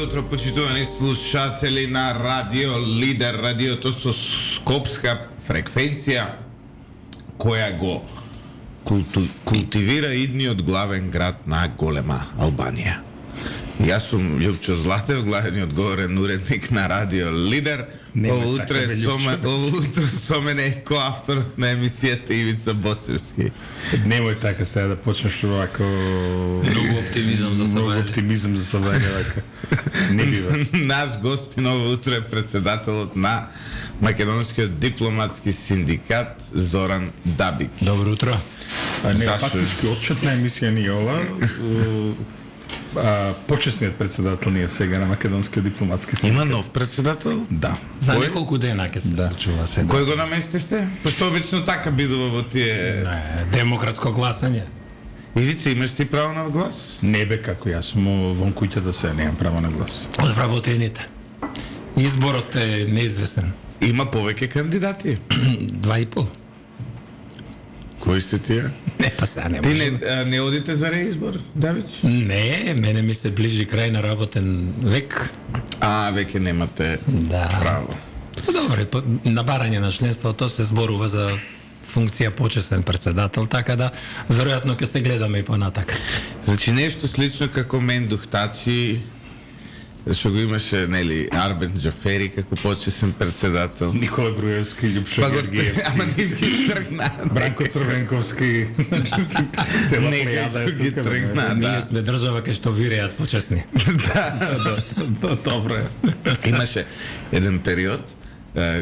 утро, почитувани слушатели на Радио Лидер, радиото со скопска фреквенција, која го култивира идниот главен град на голема Албанија. Јас сум Љупчо Златев, главниот говорен уредник на Радио Лидер. Ово утро со мене е коавторот на емисијата Ивица Боцевски. Немој така сега да почнеш овако Многу оптимизам за собрање вака. Не бива. Наш гостин ово утро е председателот на Македонскиот дипломатски синдикат Зоран Дабик. Добро утро. Не, фактички отчетна емисија ни ова. Почесниот председател ни е сега на Македонскиот дипломатски синдикат. Има нов председател? Да. За неколку дена ќе се случува сега. Кој го наместивте? Пошто обично така бидува во тие демократско гласање. Ивица, имаш ти право на глас? Не бе, како јас сум вон куќата се, немам право на глас. Од вработените. Изборот е неизвестен. Има повеќе кандидати? 2,5. Кои се тие? Не, па сега не Ти можем. не одите за реизбор, Давич? Не, мене ми се ближи крај на работен век. Веќе немате Да. право. Добре, на барање на членството се зборува за функција почесен председател, така да веројатно ќе се гледаме и понатака. Значи нешто слично како Мендух Тачи, што го имаше, нели, Арбен Джафери како почесен председател. Никола Груевски, Љупчо Георгиевски. Ама не ги тргна. Бранко Црвенковски. Цела плејада ги тргна, Ние да. сме држава кај што виреат почесни. Да, добро е. Имаше еден период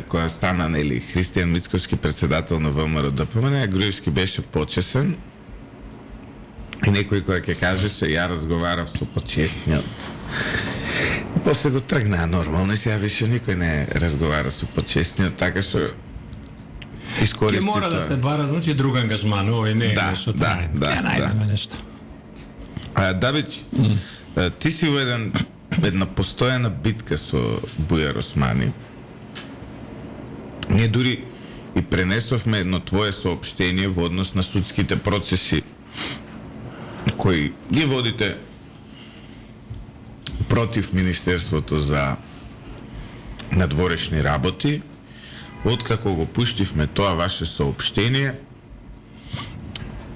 која стана, нели, Христијан Мицковски председател на ВМРО ДПМН, а Груевски беше почесен и некој кој ќе кажеше ја разговарав со почесниот. И после го тргнаа нормално и сега више никој не разговара со почесниот, така што искористи Ке мора да се бара, значи друг ангажман, овој не е нешто. да. Ќе најдеме нешто. Дабич, ти си во една постојана битка со Бујар Османи. Ние дури и пренесовме едно твое соопштение во однос на судските процеси кои ги водите против Министерството за надворешни работи. Откако го пуштивме тоа ваше соопштение,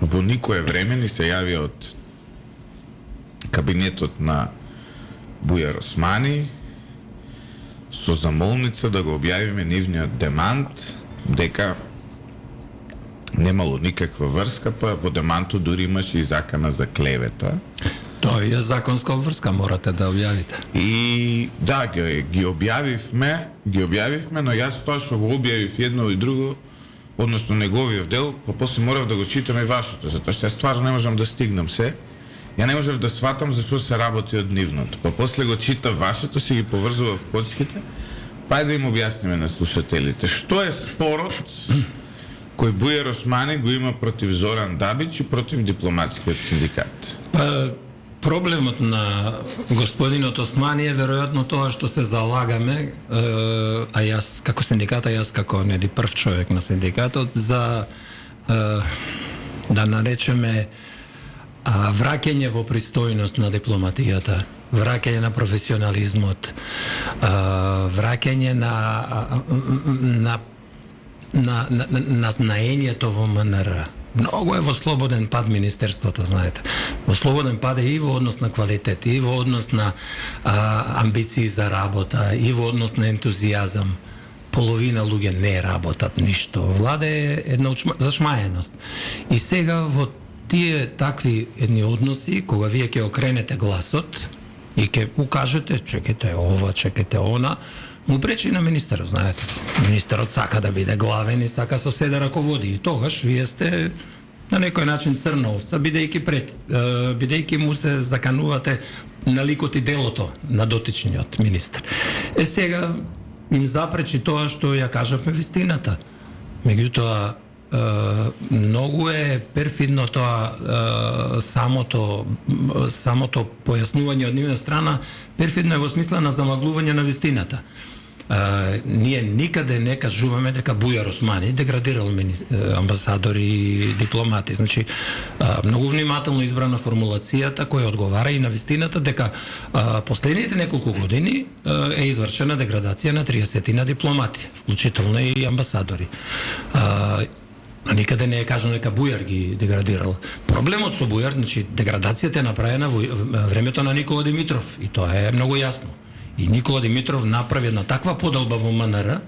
во никое време ни се јави од кабинетот на Бујар Османи со замолница да го објавиме нивниот демант, дека немало никаква врска, па во демантот дури имаше и закана за клевета. Тоа е законска врска, морате да објавите. И да, ги објавивме, но јас тоа што го објавив едно и друго, односно неговиот дел, па после морав да го читам и вашето, затоа што јас стварно не можам да стигнам се. Ја не можев да сватам зашто се работи од нивното. Па после го читав вашето, си ги поврзував коцките, па да им објасниме на слушателите што е спорот кој Бујар Османи го има против Зоран Дабич и против дипломатскиот синдикат. Па проблемот на господинот Османи е веројатно тоа што се залагаме, а јас како синдиката, јас како нели прв човек на синдикатот, за да наречеме враќање во пристојност на дипломатијата, враќање на професионализмот, враќање на знаењето во МНР. Многу е во слободен пад Министерството, знаете. Во слободен пад е и во однос на квалитет, и во однос на амбиции за работа, и во однос на ентузијазам. Половина луѓе не работат ништо. Владе една зашмаеност. И сега во тие такви едни односи, кога вие ќе окренете гласот и ќе укажете, чекате ова, чекате она, му пречи на министерот, знаете. Министерот сака да биде главен и сака со се да раководи. И тогаш вие сте на некој начин црна овца, бидејќи му се заканувате на ликот и делото на дотичниот министер. Сега им запречи тоа што ја кажавме вистината. Меѓутоа, многу е перфидно тоа самото појаснување од нивна страна, перфидно е во смисла на замаглување на вистината. ние никаде не кажуваме дека Бујар Османи деградирал амбасадори и дипломати. Значи, многу внимателно избрана формулацијата која одговара и на вистината дека последните неколку години е извршена деградација на 30 на дипломати, вклучително и амбасадори. Никаде не е кажано дека Бујар ги деградирал. Проблемот со Бујар, значи деградацијата е направена во времето на Никола Димитров и тоа е многу јасно. И Никола Димитров направи една таква поделба во МНР,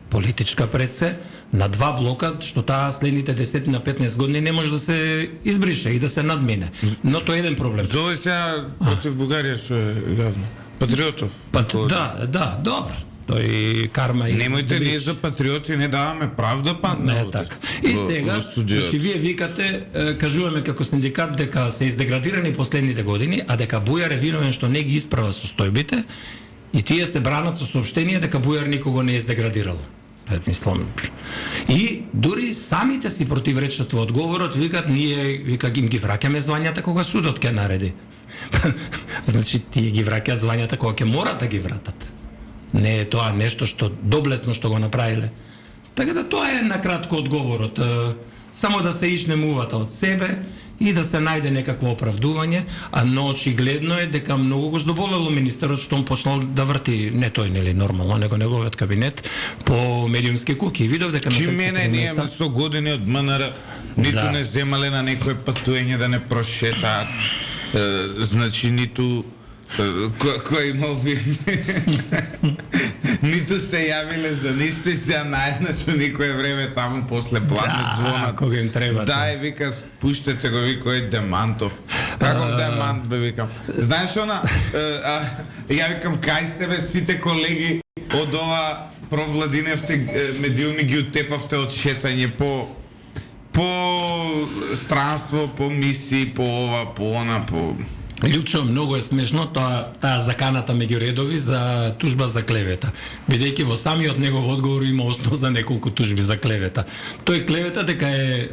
политичка пред се, на 2 блока, што таа следните 10 на 15 години не може да се избрише и да се надмине. Но тоа е еден проблем. Зове сега против Бугарија што е јавно. Патриотов. Да, добро. Тој карма и немојте ние за патриоти не даваме правда падна. Не така. И сега, значи вие викате, кажуваме како синдикат дека се издеградирани последните години, а дека Бујар е виновен што не ги исправа состојбите, и тие се бранат со соопштение дека Бујар никого не е издеградирал. Мислам. И дури самите си противречат во одговорот, викат ние им ги враќаме звањата кога судот ќе нареди. Значи тие ги враќаат звањата кога ќе морат да ги вратат. Не е тоа нешто што доблесно што го направиле. Така да тоа е накратко одговорот. Само да се ишнемувате од себе и да се најде некакво оправдување, но очигледно е дека многу го здоболело министерот што он почнал да врти, не тој нели нормално, него неговиот кабинет по медиумски куки. Видов дека на мене ние со години од МНР ниту не земале на некој патување да не прошетаат. Значи ниту кој имал ниту се јавиле за ништо и се наеднаш во никое време таму после платно звонат. Кога им треба. Дај, вика, пуштете го, викој Демантов. Каков Демант, бе, викам. Знаеш она, ја викам, кај сте бе сите колеги од ова провладиневте медиуми ги утепавте од шетање по странство, по мисии, по ова, по она, по... Лјупчо, многу е смешно таа заканата меѓу редови за тужба за клевета. Бидејќи во самиот негов одговор има основ за неколку тужби за клевета. Тој клевета дека е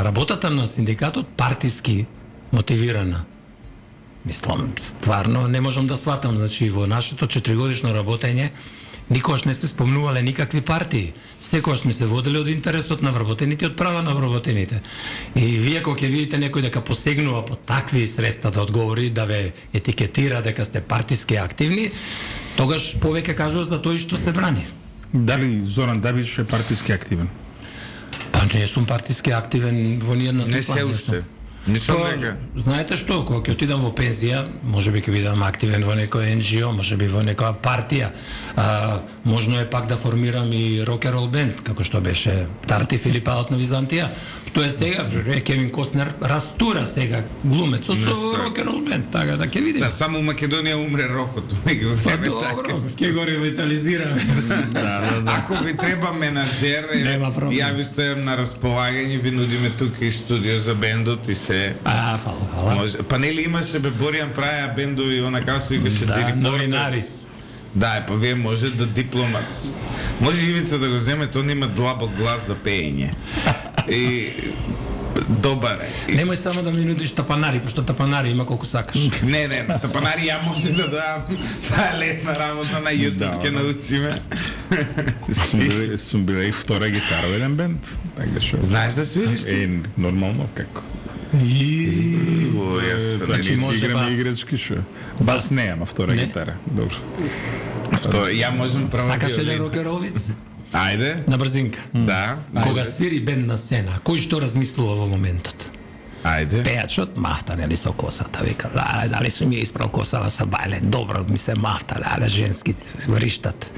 работата на синдикатот партиски мотивирана. Мислам, стварно не можам да сватам, значи во нашето 4-годишно работење никогаш не сме спомнувале никакви партии. Секогаш сме се водели од интересот на вработените, од права на вработените. И вие кога ќе видите некој дека посегнува по такви средства да одговори, да ве етикетира дека сте партиски активни, тогаш повеќе кажува за тој што се брани. Дали Зоран Давич е партиски активен? Па не сум партиски активен во ниедна смисла. Не се уште. Мислам дека. Знаете што, кога ќе отидам во пензија, можеби ќе бидам активен во некој NGO, можеби во некоја партија. Можно е пак да формирам и рок-н-рол бенд, како што беше Тарти Филипаот на Византија. Тоа е сега, Кевин Костнер растура сега глумецот со рок-н-рол бенд, така да ќе видиме. Да, само Македонија умре рокот. Па добро, ќе го ревитализираме. Ако ви треба менаџер, ја ви стојам на располагање, ви нудиме тука и студио за бендот и се. Фала. Па нели имаше бе Боријан праја бендови, она како се викаше новинари. Да, па вие може да дипломат. Може Ивица да го земете, он има длабок глас за пеење. И добар е. Немој само да ми нудиш тапанари, пошто тапанари има колку сакаш. Не, тапанари ја може да дадам. Таа е лесна работа на YouTube, ќе научиме. Сум била и втора гитаровен бенд. Така што. Знаеш да свириш ти? Нормално како. Значи може бас. Играчки шо. Бас не, ама втора гитара. Добро. Ја можам право. Сакаш еден рокеровиц? Ајде. На брзинка. Да. Кога свири бенд на сцена, кој што размислува во моментот? Ајде. Пејачот мафта нели со косата, вика, дали сум ја испрал косава са бајле, добро ми се мафта, женски вриштат.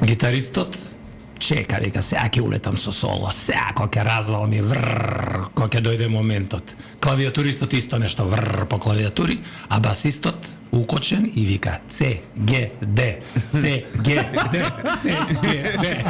Гитаристот чека, вика, сега ќе улетам со соло, сега кога ќе развалам и кога ќе дојде моментот. Клавиатуристот исто нешто по клавиатури, а басистот укочен и вика C, G, D, C, G, D, C, G, D.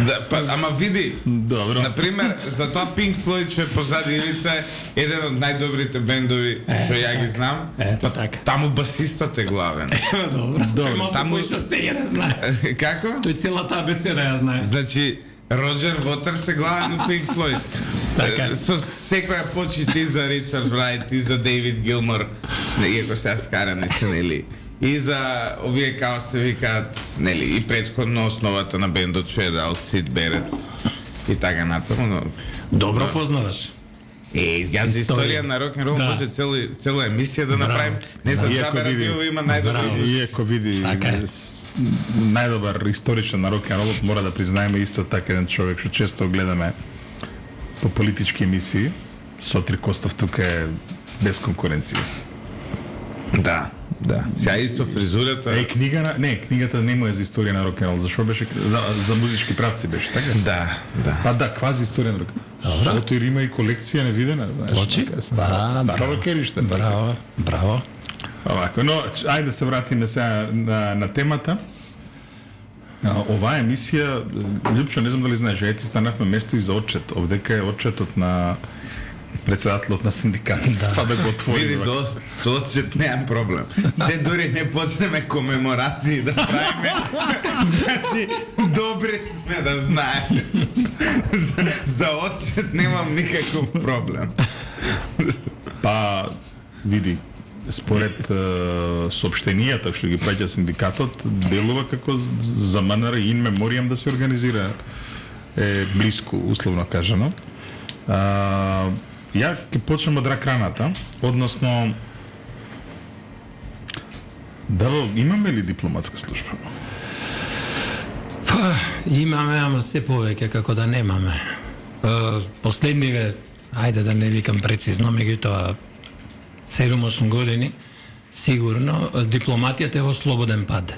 Да, па, ама види, добро. Например, за тоа Pink Floyd што е позади Ивица е еден од најдобрите бендови што ја ги знам. Ето така. Таму басистот е главен. Добро. Тој малку таму поише од се не знае. Како? Тој целата абецеда ја знае. Значи, Роджер Вотерс е главен у Pink Floyd. Така. Со секоја почит и за Ричард Врајт и за Дейвид Гилмор. Иако сега скара не се, нели? и за овие као се викаат, нели, и претходно основата на бендот што е дал Сид Берет и така натаму, но Добро познаваш. Јас за историја на рок-н-рол може цела емисија да направим. Не за джабе радио има најдобри. Иако види најдобар историчар на рок-н-ролот, мора да признаеме исто така еден човек што често гледаме по политички емисии. Сотир Костов тука е без конкуренција. Да. Сега исто фризурата. Книгата не му е за историја на рок-н-рол. Зашо беше за музички правци беше, така? Да. Па да, квази историја на рок-н-рол. Сотир има и колекција невидена, знаеш. Плочи? Старо рокериште. Браво. Овако, но ајде да се вратиме сега на темата. Оваа емисија, Лјупчо, не знам дали знаеш, ти станавме место и за отчет. Овдека е отчетот на председателот на синдикатот. Па да го отвори. Види, со отчет немам проблем. Се дури не почнеме комеморации да правиме. Значи, добри сме да знаеме. За отчет немам никаков проблем. Па, види, според соопштенијата што ги праќа синдикатот, делува како за МНР ин меморијам да се организира блиску, условно кажано. Ја ќе почнем од рак-раната, односно имаме ли дипломатска служба? Па, имаме, ама се повеќе како да немаме. Последниве, ајде да не викам прецизно, меѓутоа 7-8 години, сигурно, дипломатијата е во слободен пад.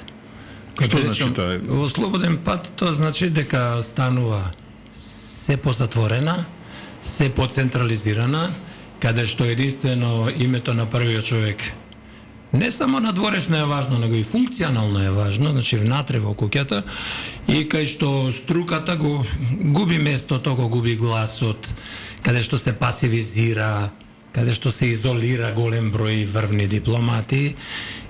Што значи тоа? Во слободен пад, тоа значи дека станува се позатворена, се поцентрализирана, каде што единствено името на првиот човек не само надворешно е важно, него и функционално е важно, значи внатре во куќата, и кај што струката го губи местото, го губи гласот, каде што се пасивизира, каде што се изолира голем број врвни дипломати,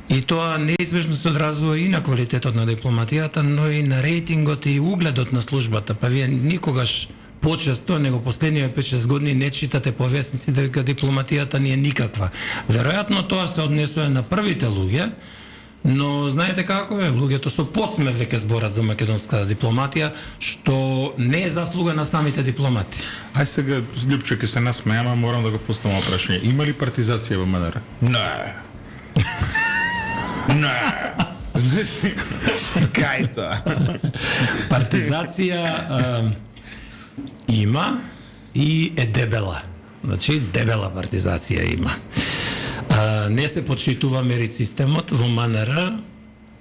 и тоа неизбежно се одразува и на квалитетот на дипломатијата, но и на рейтингот и угледот на службата. Па вие никогаш почесто, него последниве 5-6 години не читате по весници дека дипломатијата не е никаква. Веројатно тоа се однесува на првите луѓе, но знаете како е, луѓето со подсмев веќе зборат за македонска дипломатија, што не е заслуга на самите дипломати. Ај сега, Лјупче, ке се насмејам, морам да го поставам прашање. Има ли партизација во МНР? Не. Кај тоа? Партизација има и е дебела. Значи, дебела партизација има. Не се почитува мерит системот во МНР,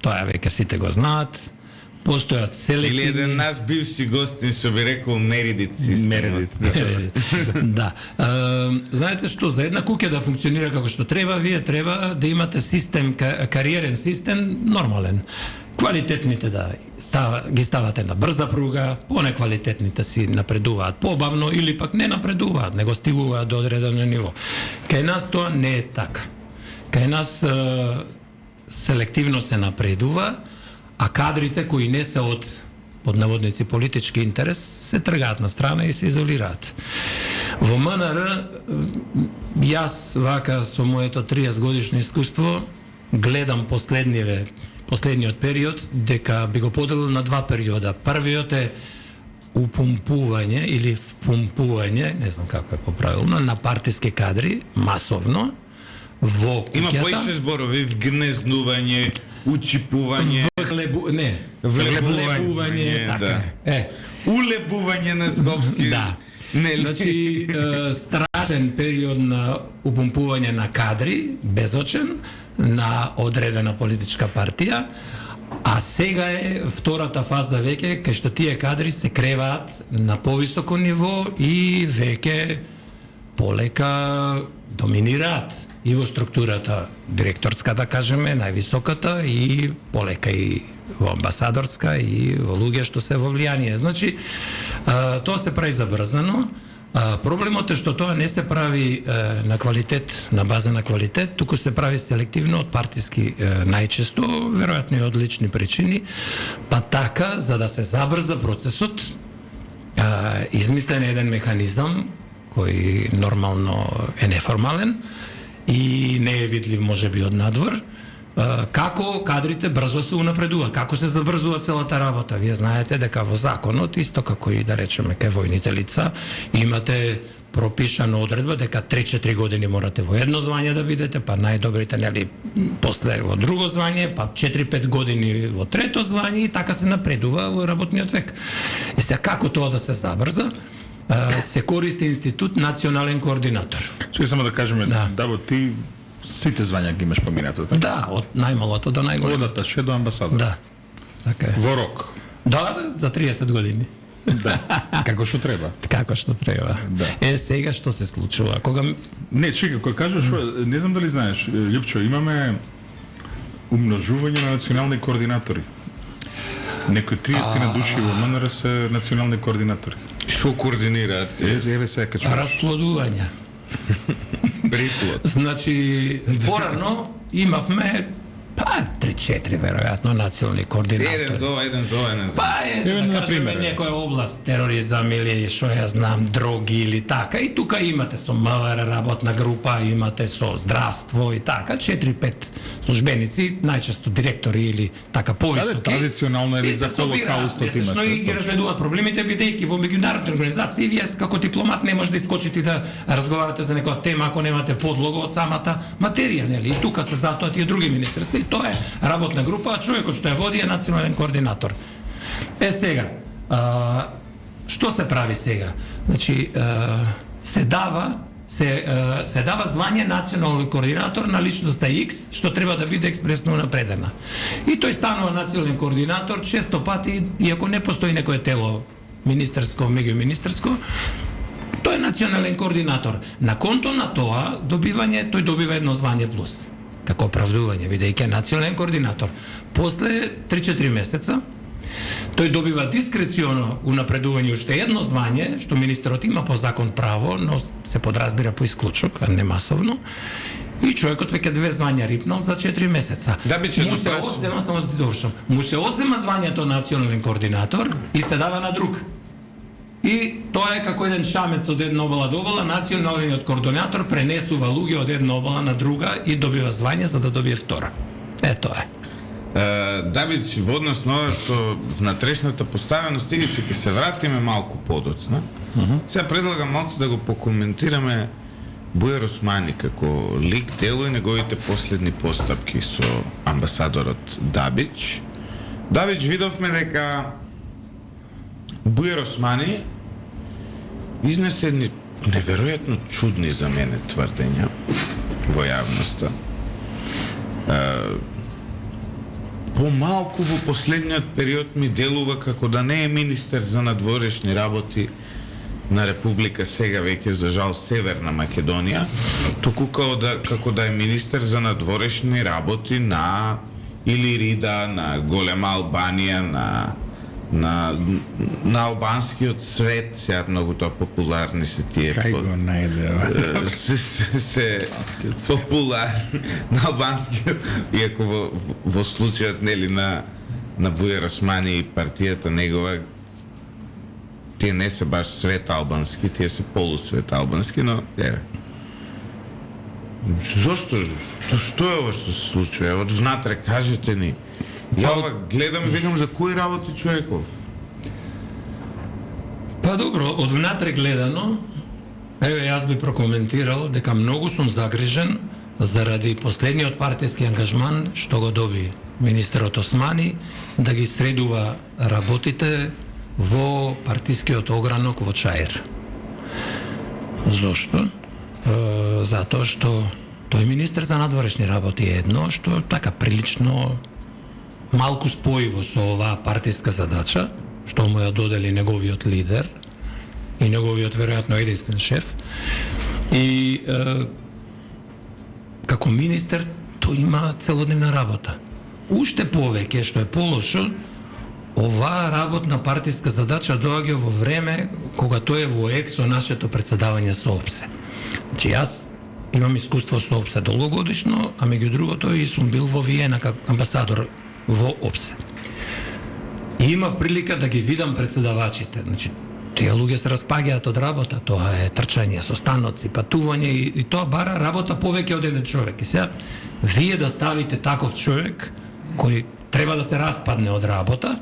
тоа веќе сите го знаат. Постојат селективни... Или еден наш бивши гостин што би рекол меридит систем. Меридит. Да. Знаете што, за една куќа да функционира како што треба, вие треба да имате систем, кариерен систем, нормален. Квалитетните ги ставате на брза пруга, понеквалитетните си напредуваат побавно или пак не напредуваат, него стигуваат до одредено ниво. Кај нас тоа не е така. Кај нас селективно се напредува, а кадрите кои не се од под наводници политички интерес се тргаат на страна и се изолираат. Во МНР јас вака со моето 30 годишно искуство гледам последниот период дека би го поделил на два периода. Првиот е упумпување или впумпување, не знам како е поправилно, на партиски кадри масовно во куќата. Има поише зборови, вгнездување, учипување, влебување, така. Улебување на Скопски. Да. Значи, страшен период на упумпување на кадри, безочен, на одредена политичка партија, а сега е втората фаза веќе, кај што тие кадри се креваат на повисоко ниво и веќе полека доминираат и во структурата директорска, да кажеме, највисоката, и полека и во амбасадорска, и во луѓе што се во влијание. Значи, тоа се прави забрзано. Проблемот е што тоа не се прави на квалитет, на база на квалитет, туку се прави селективно од партиски најчесто, веројатно и од лични причини, па така, за да се забрза процесот, измислен е еден механизам кој нормално е неформален и не е видлив можеби од надвор, како кадрите брзо се унапредуваат, како се забрзува целата работа. Вие знаете дека во законот, исто како и да речеме кај војните лица, имате пропишана одредба дека 3-4 години морате во едно звање да бидете, па најдобрите нели после во друго звање, па 4-5 години во трето звање и така се напредува во работниот век. И сега како тоа да се забрза? Се користи институт национален координатор. Чекай само да кажеме, Даво, ти сите звања ги имаш поминато, така? Да, од најмалото до најголемото. Од аташе до амбасадор. Да. Така е. Во рок. Да, за 30 години. Да. Како што треба. Како што треба. Да. Сега што се случува? Кога Не, чекай, кога кажеш, не знам дали знаеш, Лјупчо, имаме умножување на национални координатори. Некои 30 на души во МНР се национални координатори. Што координираат? Еве сега качуваш. расплодување. Приплод. Значи, порано имавме 3-4 веројатно национални координатори. Еден за еден. Па Еве, да на кажеме пример, некоја област, тероризам или што ја знам, дроги или така. И тука имате со МВР работна група, имате со здравство и така. 4-5 службеници, најчесто директори или така повисоки. Традиционално или И се за Холокаустот месечно имаше, и ги точно. разгледуваат проблемите, бидејќи во меѓународни организации вие како дипломат не може да искочите да разговарате за некоја тема ако немате подлога од самата материја, нели? И тука се затоа тие други министерства. И тоа е работна група, а човекот што ја води е национален координатор. Сега, што се прави сега? Значи, се дава звање национален координатор на личноста X, што треба да биде експресно напредена. И тој станува национален координатор често пати, иако не постои некое тело министерско, меѓуминистерско, тој е национален координатор. На конто на тоа тој добива едно звање плюс, како оправдување, бидејќи е национален координатор. После 3-4 месеца, тој добива дискреционо унапредување уште едно звање, што министерот има по закон право, но се подразбира по исклучок, а не масовно. И човекот веќе 2 звања рипнал за 4 месеца. Да би му се одзема, само да ти довршам, му се одзема звањето национален координатор и се дава на друг. И тоа е како еден шамец од една обала до обала, националниот координатор пренесува луѓе од една обала на друга и добива звање за да добие втора. Тоа е. Давид, во однос на ова што внатрешната поставеност, и ќе се вратиме малку подоцна. Сега предлагам малку да го покоментираме Бујар Османи како лик, дело и неговите последни постапки со амбасадорот Дабич. Дабич видовме дека Бујар Османи изнесе неверојатно чудни за мене тврдења во јавноста. Помалку во последниот период ми делува како да не е министер за надворешни работи на Република сега веќе за жал Северна Македонија, туку како да е министер за надворешни работи на Илирида, на Голема Албанија, на албанскиот свет, сега многу тоа популарни се тие. Кај го најде? се популарни на албанскиот, иако во случајот нели на Бујар Османи и партијата негова, тие не се баш свет албански, тие се полусвет албански, но еве. Зошто? Што е ова што се случува? Од внатре кажете ни. Ја ова гледам и викам за кои работи човеков? Па добро, од внатре гледано, еве јас би прокоментирал дека многу сум загрижен заради последниот партиски ангажман што го доби министерот Османи да ги средува работите во партискиот огранок во Чаир. Зошто? Затоа што тој министер за надворешни работи е едно што така прилично малку спојиво со оваа партиска задача, што му ја додели неговиот лидер и неговиот веројатно единствен шеф. И како министер тој има целодневна работа. Уште повеќе што е полошо, оваа работна партиска задача доаѓа во време кога тој е во ек со нашето председавање со ОПСЕ. Значи јас имам искуство со ОПСЕ долгогодишно, а меѓу другото и сум бил во Виена како амбасадор во ОПСЕ. И имав прилика да ги видам председавачите. Значи, Тие луѓе се распаѓаат од работа, тоа е трчање со станоци, патување и тоа бара работа повеќе од еден човек. И сега вие да ставите таков човек кој треба да се распадне од работа,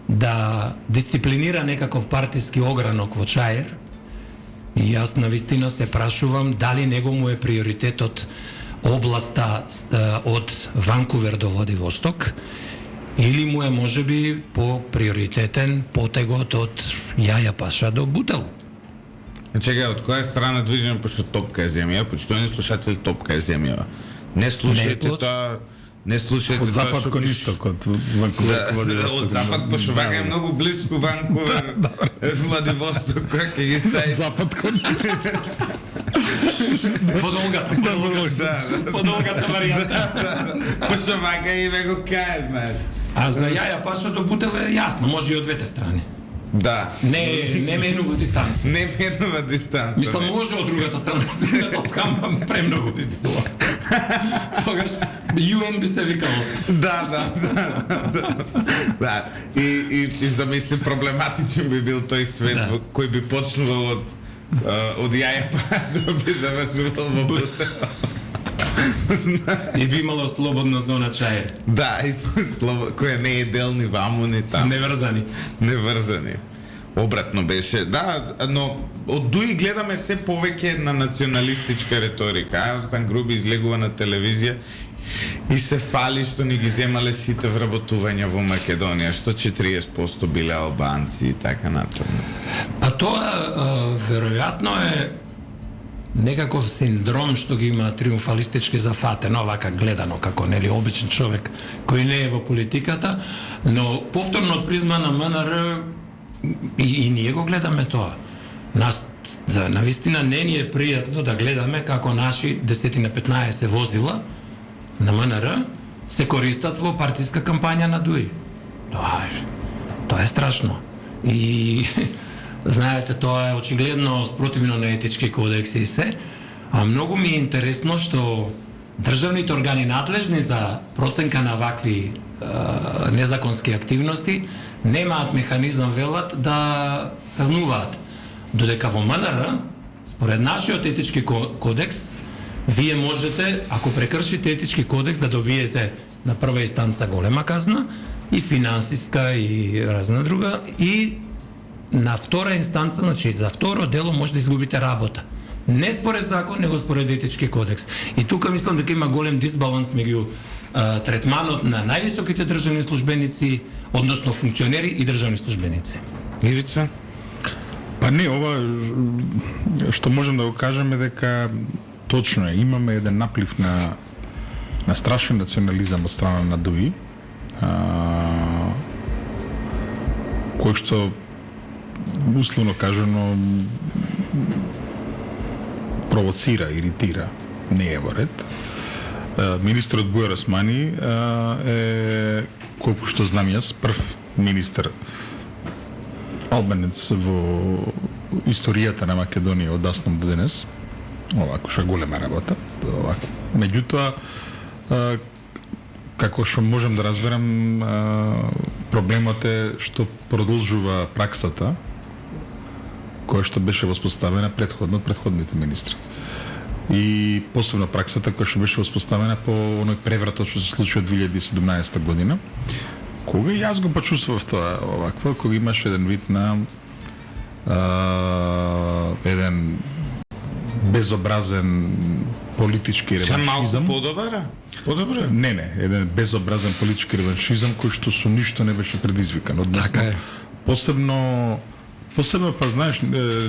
да дисциплинира некаков партиски огранок во Чаир, и јас навистина се прашувам дали него му е приоритетот областа од Ванкувер до Владивосток, или му е можеби по приоритетен потегот од Јаја Паша до Бутел. Чекај, од која страна движеме, пошто топка е земја, почитувани слушатели, топка е земја. Не слушајте тоа, не слушајте Од тоа запад кон исток, од Ванкувер, Владивосток. од запад, пошто вака е многу близко Ванкувер, Владивосток, која ќе ги стави. Запад кон Подолгата варијанта. Пошто вака и ве го кае, знаеш. А за Јаја Паша до Бутел е јасно, може и од двете страни. Да. Не менува дистанца. Не менува дистанца. Мислам, може од другата страна да се топкам, премногу би било. Тогаш UN би се викало. Да. Да. И замисли проблематичен би бил тој свет во кој би почнувал од Јаја Паша, би завршувал во Бутел. И би имало слободна зона Чаир. Да, и која не е делни ваму ни таму. Неврзани. Обратно беше, да, но од Дуи гледаме се повеќе на националистичка риторика. Арстан Груби излегува на телевизија и се фали што ни ги земале сите вработувања во Македонија, што 40% биле албанци и така натаму. А тоа веројатно е некаков синдром што ги има триумфалистички зафатено, овака гледано како нели обичен човек кој не е во политиката, но повторно од призма на МНР и ние го гледаме тоа. Нас навистина не ни е пријатно да гледаме како наши 10 на 15 возила на МНР се користат во партиска кампања на Дуи. Тоа е страшно. И знаете, тоа е очигледно спротивно на етички кодекси и се, а многу ми е интересно што државните органи надлежни за проценка на вакви незаконски активности немаат механизам, велат, да казнуваат. Додека во МНР, според нашиот етички кодекс, вие можете, ако прекршите етички кодекс, да добиете на прва инстанца голема казна, и финансиска, и разна друга, и на втора инстанца, значи за второ дело може да изгубите работа. Не според закон, него според етички кодекс. И тука мислам дека има голем дисбаланс меѓу третманот на највисоките државни службеници, односно функционери и државни службеници. Ивица? Па не, ова што можем да го кажеме дека точно е, имаме еден наплив на страшен национализам од страна на Дуи, кој што условно кажано провоцира, иритира, не е во ред. Министерот Бујар Османи е, колку што знам јас, прв министер албанец во историјата на Македонија од даснам до денес. Овако што е голема работа. Овако. Меѓутоа, како што можем да разберам, проблемот е што продолжува праксата која што беше воспоставена предходно од предходните министри. И посебно праксата која што беше воспоставена по оној превратот што се случи од 2017 година, кога јас го почувствував тоа овакво, кога имаше еден вид на еден безобразен политички реваншизам. Се малку подобро? Не, еден безобразен политички реваншизам кој што со ништо не беше предизвикан. Така е. Посебно, па знаеш,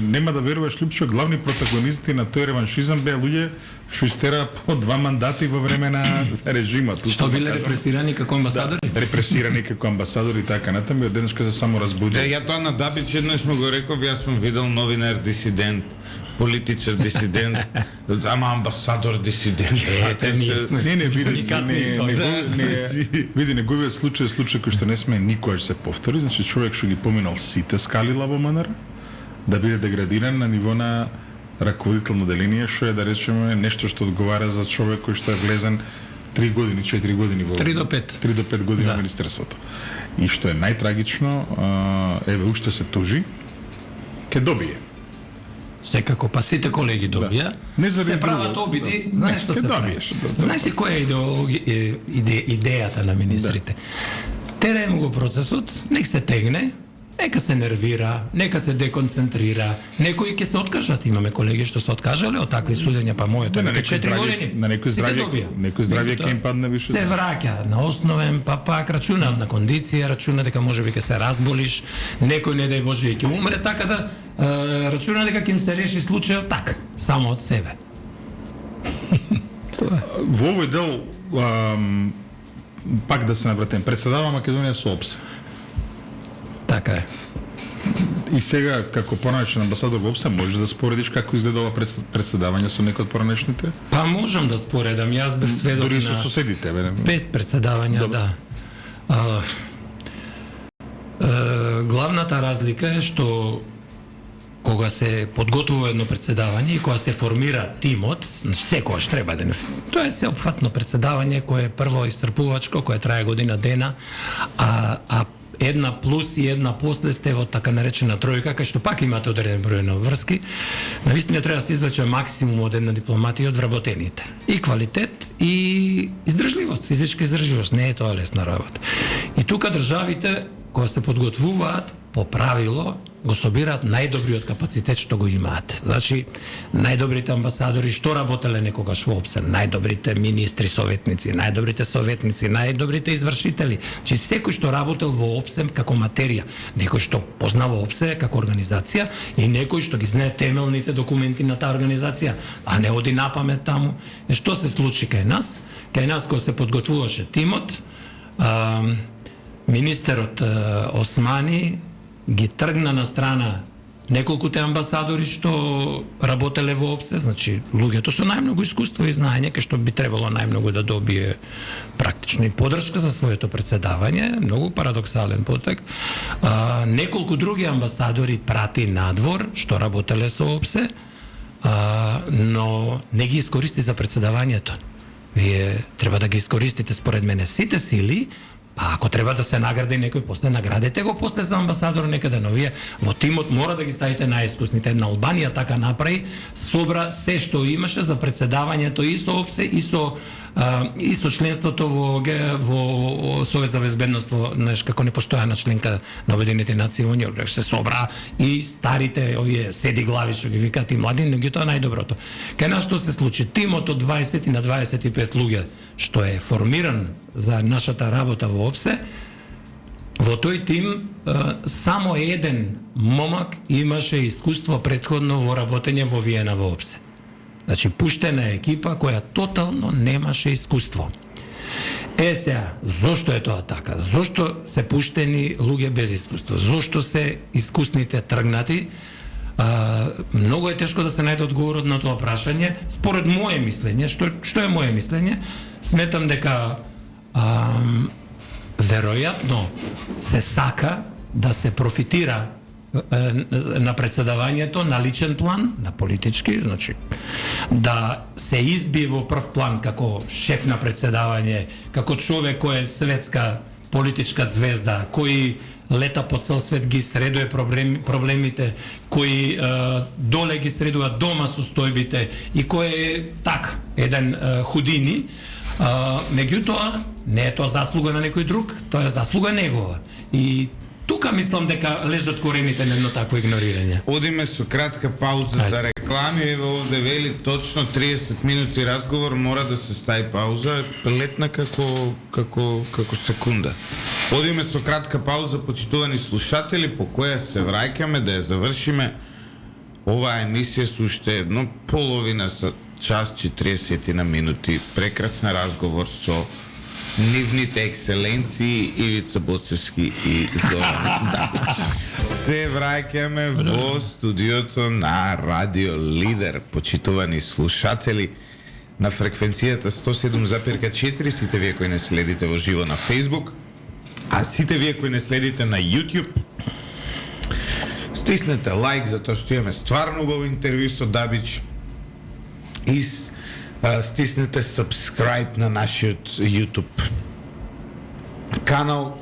нема да веруваш, Лјупчо, главни протагонисти на тој реваншизам беа луѓе што истера по 2 мандати во време на режимот. Што биле репресирани како амбасадори? Да, репресирани како амбасадори и така натаму, од денеска се само разбуди. Да, ја тоа на Дабич еднаш му го реков, јас сум видел новинар дисидент, политичар дисидент, ама амбасадор дисидент. Види, неговиот случај кој што не сме никогаш се повтори, значи човек што ги поминал сите скалила во МНР, да биде деградиран на ниво на раководително деление, што е, да речеме, нешто што одговара за човек кој што е влезен 3 години, 4 години во 3 до 5. 3 до 5 години во министерството. И што е најтрагично, еве уште се тужи Ке добие. Секако, па сите колеги добија. Не заради се прават друго, обиди, да. знаеш што Ке се прави. добиеш, Знаеш ли која е идејата на министрите? Теремо го процесот, нек се тегне, нека се нервира, нека се деконцентрира. Некои ќе се откажат, имаме колеги што се откажале од такви судења, па моето На е 4 години. некој Сите здравје, добија. некој здравје Меѓутоа, ќе им падне више. се враќа на основен, па пак рачунаат на кондиција, рачуна дека можеби ќе се разболиш, некој не дај Боже ќе умре, така да рачуна дека ќе им се реши случајот така, само од себе. Во овој дел пак да се навратим, председава Македонија со ОПСЕ. Така е. И сега, како поранешен амбасадор во ОПСЕ, можеш да споредиш како изгледува председавање со некој од поранешните? Па можам да споредам, јас бев сведок Дури со на соседите, бе. 5 председавања, да. Главната разлика е што кога се подготвува едно председавање и кога се формира тимот, секогаш треба да тоа е сеопфатно председавање кое е прво исцрпувачко, кое трае година дена, а една плюс и една после сте во така наречена тројка, кај што пак имате одреден број на врски. Навистина треба да се извлече максимум од една дипломатија од вработените. И квалитет и издржливост, физичка издржливост, не е тоа лесна работа. И тука државите кога се подготвуваат по правило го собираат најдобриот капацитет што го имаат. Значи, најдобрите амбасадори што работеле некогаш во ОПСЕ, најдобрите министри, советници, најдобрите извршители. Че секој што работел во ОПСЕ како материја, некој што познава ОПСЕ како организација и некој што ги знае темелните документи на таа организација, а не оди напамет таму. И што се случи кај нас? Кај нас кога се подготвуваше тимот, министерот Османи ги тргна на страна неколкуте амбасадори што работеле во ОПСЕ, значи луѓето со најмногу искуство и знаење, кај што би требало најмногу да добие практично и подршка за своето председавање, многу парадоксален потек. Неколку други амбасадори прати надвор што работеле со ОПСЕ, но не ги искористи за председавањето. Вие треба да ги искористите според мене сите сили. А ако треба да се награди некој, после наградете го после за амбасадор некаде, но вие во тимот мора да ги ставите најискусните. Една Албанија така направи, собра се што имаше за председавањето и со ОПСЕ и со членството во Совет за безбедност, знаеш, како непостојана членка на Обединетите нации во Њујорк, се собра и старите овие седи глави што ги викаат и млади, но ги тоа најдоброто. Кај нас што се случи? Тимот од 20 на 25 луѓе што е формиран за нашата работа во ОПСЕ, во тој тим само еден момак имаше искуство претходно во работење во Виена во ОПСЕ. Значи, пуштена е екипа која тотално немаше искуство. Сега, зошто е тоа така? Зошто се пуштени луѓе без искуство? Зошто се искусните тргнати? Многу е тешко да се најде одговорот на тоа прашање. Според моje мислење, што е моje мислење, сметам дека веројатно се сака да се профитира на председавањето на личен план, на политички, значи да се избие во прв план како шеф на председавање, како човек кој е светска политичка звезда, кој лета по цел свет ги средува проблемите, кои доле ги средува дома состојбите и кој е така еден Худини. Меѓутоа, не е тоа заслуга на некој друг, тоа е заслуга негова. И тука мислам дека лежат корените на едно такво игнорирање. Одиме со кратка пауза за реклами. Ево овде вели точно 30 минути разговор, мора да се стави пауза, летна како секунда. Одиме со кратка пауза, почитувани слушатели, по која се враќаме да ја завршиме оваа емисија со уште едно половина час 40 на минути. Прекрасен разговор со нивните екселенции Ивица Боцевски и Зоран Дабич. Се враќаме во студиото на Радио Лидер, почитувани слушатели, на фреквенцијата 107,4, сите вие кои не следите во живо на Facebook, а сите вие кои не следите на YouTube, стиснете лайк за тоа што имаме стварно убаво интервју со Дабич и стиснете subscribe на нашиот YouTube канал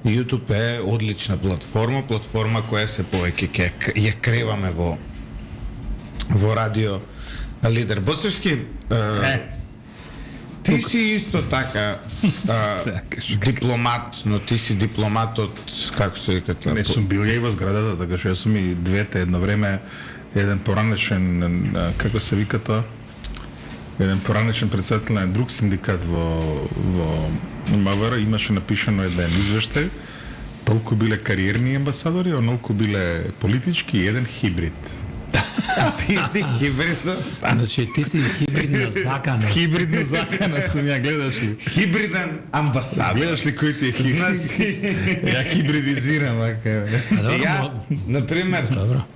YouTube е одлична платформа која се повеќе ќе ја креваме во радио Лидер. Боцевски, ти си исто така дипломат, но ти си дипломат од, како се вика тоа? Не сум бил ја и во зградата, така што јас сум и двете едно време, еден поранешен, како се вика тоа? Еден поранешен председател на друг синдикат во МВР имаше напишано еден извештај, толку биле кариерни амбасадори, онолку биле политички и еден хибрид. Ти си хибридно? Значи, ти си хибридна закана. Хибридна закана сум ја, гледаш ли? Хибриден амбасадор. Гледаш ли кој ти е хибрид? Ја хибридизирам, ака. Ја, например,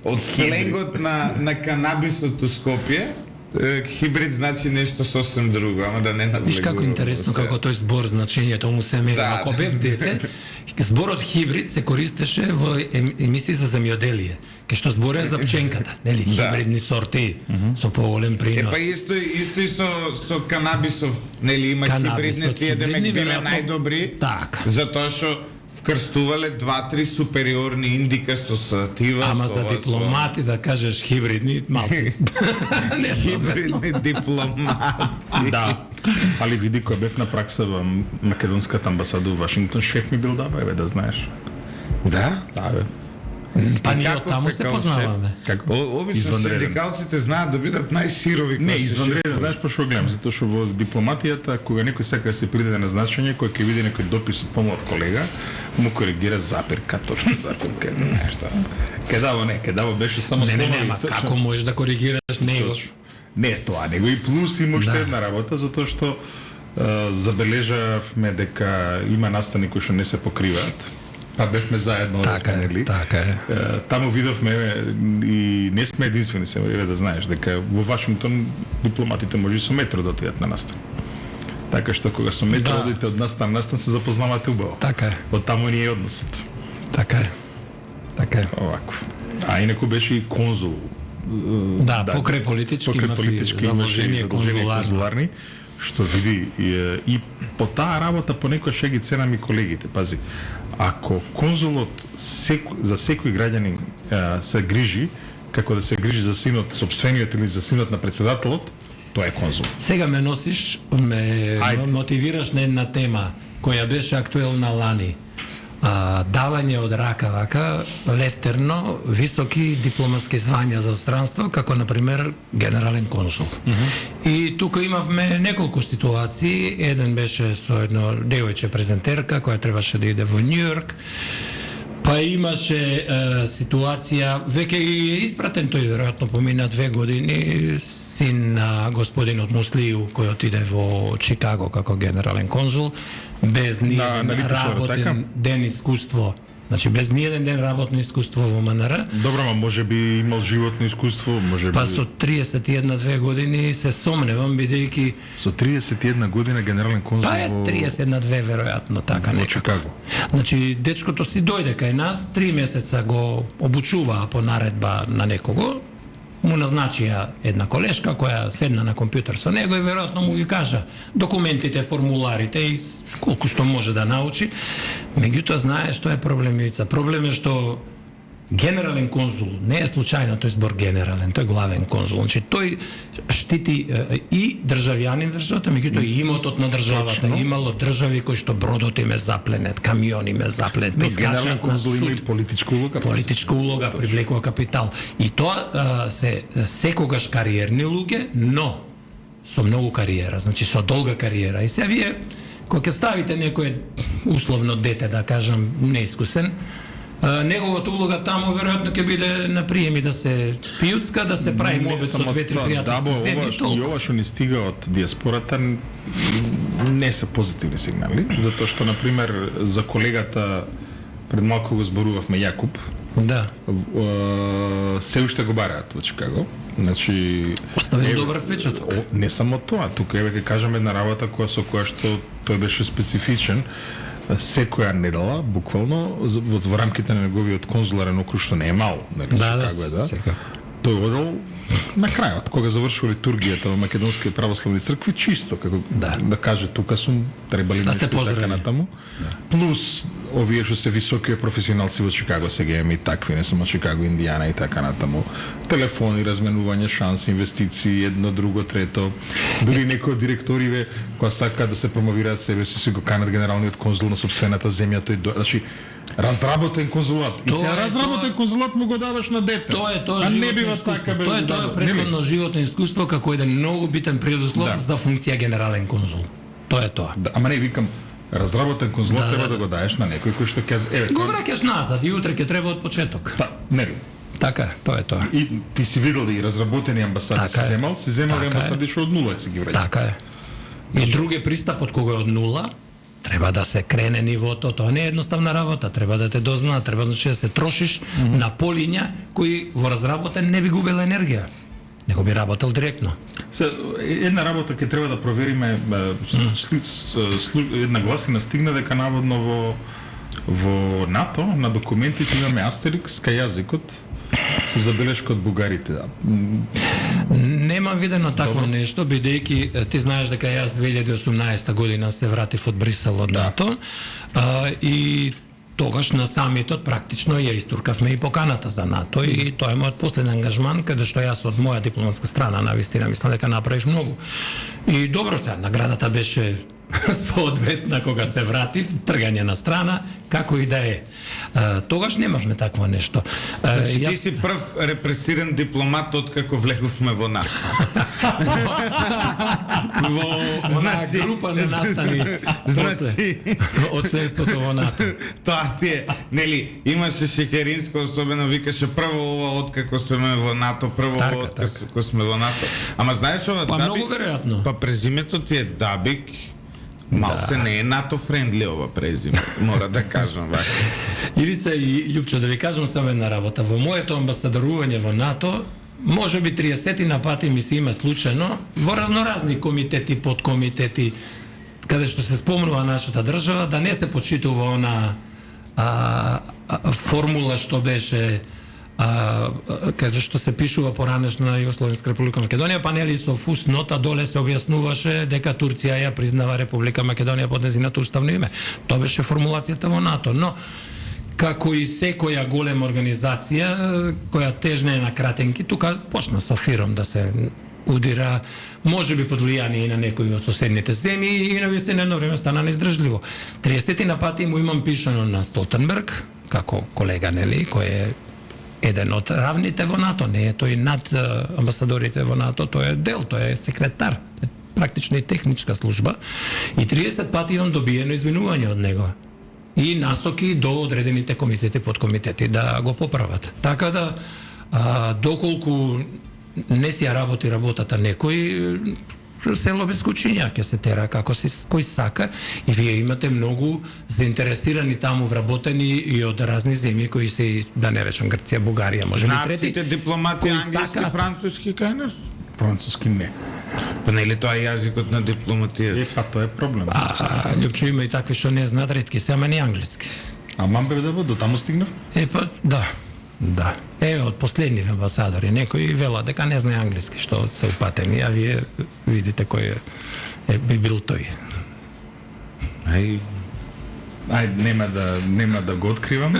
од сленгот на канабисот у Скопје, хибрид значи нешто сосем друго, ама да не навлегуваме. Виш како интересно како тој збор значењето му се мери. Да. Ако бев дете, зборот хибрид се користеше во емисии за земјоделие, кај што зборува за пченката, нели? Хибридни сорти со поголем принос. Па исто и со канабисов, нели има хибридни, тие демек биле најдобри. Така. Затоа што вкрстувале 2-3 супериорни индика со сатива. Ама за дипломати да кажеш хибридни, малци. Хибридни дипломати. Да. Али види кој бев на пракса во македонската амбасада во Вашингтон, шеф ми бил даба, да знаеш. Да? Да, бе. Па ние од таму се познаваме. Обично синдикалците знаат да бидат најширови. Не, извонреден, знаеш па што гледам, затоа што во дипломатијата кога некој сака да се придаде на значење, кој ќе види некој допис од помлад колега, му коригира запирка, точно запирка, нешто. Ке дава беше само слово. Не, ама како можеш да коригираш него? Не тоа, него и плюс има уште една работа, затоа што забележавме дека има настани кои што не се покриваат. Па бевме заедно, нели? Така е. Таму видовме и не сме единствени, се да знаеш, дека во Вашингтон дипломатите може и со метро да отидат на настан. Така што кога со метро одите од настан на настан се запознавате убаво. Така е. Од таму ни е односот. Така е. Така е. Овако. А инаку беше и конзул. Да, покрај политички задолжение конзуларни. Што види и по таа работа понекогаш ги ценам и колегите. Пази, ако конзулот за секој граѓанин се грижи, како да се грижи за синот сопствениот или за синот на председателот, тоа е конзул. Сега ме носиш, ме мотивираш на една тема која беше актуелна лани. Давање од рака вака лефтерно високи дипломатски звања за странство, како на пример генерален консул. И тука имавме неколку ситуации. Еден беше со едно девојче презентерка која требаше да иде во Њујорк. Па имаше ситуација, веќе е испратен тој, веројатно помина 2 години, син на господинот Муслију, кој отиде во Чикаго како генерален конзул, без ниеден работен ден искуство. Значи без ниеден ден работно искуство во МНР. Добро, ма може би имал животно искуство, може би. Па со 31-2 години се сомневам, бидејќи со 31 година генерален конзул па е 31-2 веројатно така некако. Чикаго. Значи дечкото си дојде кај нас, 3 месеца го обучуваа по наредба на некого. Му назначија една колешка која седна на компјутер со него и веројатно му ги кажа документите, формуларите и колку што може да научи. Меѓутоа знае што е проблемица. Проблем е што генерален конзул не е случајно тој збор генерален, тој главен конзул. Значи тој штити и државјанин државата, меѓутоа и имотот на државата. Точно. Имало држави кои што бродот им е запленет, камиони им е запленет, генерален конзул има и политичка улога. Политичка улога, привлекува капитал. И тоа се секогаш кариерни луѓе, но со многу кариера, значи со долга кариера. И се вие кога ќе ставите некој условно дете, да кажам, неискусен, неговата улога таму веројатно ќе биде на приеми да се пијуцка, да се прави мобет со 2-3 пријателски седни и толку. И ова што ни стига од диаспората не се позитивни сигнали, затоа што, например, за колегата пред малку го зборувавме Јакуп, Да. Се уште го бараат во Чикаго. Значи оставил добар впечаток. Не само тоа, тука ќе кажам една работа со која што тој беше специфичен. Секоја недела, буквално, во рамките на неговиот конзуларен округ, што не е мал, нели, Чикаго е, да. Тој одел на крајот, кога завршува литургијата во македонските православни цркви, чисто, како да каже, тука сум треба ли Да се нешто и така поздрави. натаму. Плюс овие што се високи професионалци во Чикаго сега има и такви, не само Чикаго, Индијана и така натаму. Телефони, разменување шанси, инвестиции, едно, друго, трето. Дури некои од директориве кои сакаат да се промовираат себе си го канат генералниот конзул на сопствената земја, значи разработен конзулат. И Тоа сега е, разработен конзулат му го даваш на дете. Тоа е А не животно бива искуство. така, бе, Тоа е да, да, претходно животно искуство како еден многу битен предуслов Да. за функција генерален конзул. Тоа е тоа. Да, ама не викам разработен конзулат треба да го даеш на некој кој што ќе еве. Го враќаш назад и утре ќе треба од почеток. Па, нели. Така, тоа е тоа. И ти си видел и разработени амбасади Така е. си земал Така е. амбасади што од нула си ги враќа. Така е. И други пристапот кога е од нула, треба да се крене нивото, тоа не е едноставна работа, треба да те дознаат, треба значи да се трошиш на полиња кои во разработен не би губел енергија, него би работел директно. Се, една работа ќе треба да провериме, една гласина стигна дека наводно во НАТО на документите имаме астерикс кај јазикот со забелешка од бугарите. Нема видено такво нешто, бидејќи ти знаеш дека јас 2018 година се вратив од Брисел од НАТО и тогаш на самитот практично ја истуркавме и поканата за НАТО и тоа е мојот последен ангажман каде што јас од моја дипломатска страна навистина мислам дека направив многу. И добро се, наградата беше соодветна кога се вратив, тргање на страна, како и да е. Тогаш немавме такво нешто. Значи ти си прв репресиран дипломат откако влеговме во НАТО. во онаа група не настани Значи од членството во НАТО. тоа ти е, нели, имаше Шекеринско, особено викаше прво ова откако сме во НАТО, прво Така, ова така. откако сме во НАТО. Ама знаеш ова Па Дабик? многу веројатно. Па презимето ти е Дабик. Малце не е НАТО френдли ова презиме, мора да кажам вака. Ивица и Љупчо, да ви кажам само една работа. Во моето амбасадорување во НАТО, може би 30 на пати ми се има случајно, во разноразни комитети, подкомитети, каде што се спомнува нашата држава, да не се почитува она формула што беше каде што се пишува поранешно на Југословенска република Македонија, па нели со фуснота доле се објаснуваше дека Турција ја признава Република Македонија под незиното уставно име. Тоа беше формулацијата во НАТО, но како и секоја голема организација која тежне на кратенки, тука почна со фиром да се удира, може би под влијание и на некои од соседните земји и на вистина едно време стана неиздржливо. 30 на пати му имам пишано на Столтенберг, како колега, нели, кој е еден од равните во НАТО, не е тој над амбасадорите во НАТО, тој е дел, тој е секретар, практично и техничка служба. И 30 пати имам добиено извинување од него. И насоки до одредените комитети, подкомитети да го поправат. Така да, доколку не си ја работи работата некој, село без кучиња ќе се тера како си кој сака и вие имате многу заинтересирани таму вработени и од разни земји кои се, да не речам Грција, Бугарија, може би трети. Наците дипломати кои англиски, сакаат. француски кај нас? Француски не. Па нели тоа е јазикот на дипломатијата? Е, тоа е проблем. Љупчо има и такви што не знаат ретки се, ама не англиски. А мамбе да до таму стигнав? Па, да. Да. Еве од последните амбасадори, некои велат дека не знае англиски, што се упатени, а вие видите кој би бил тој. Ај, нема да го откривам.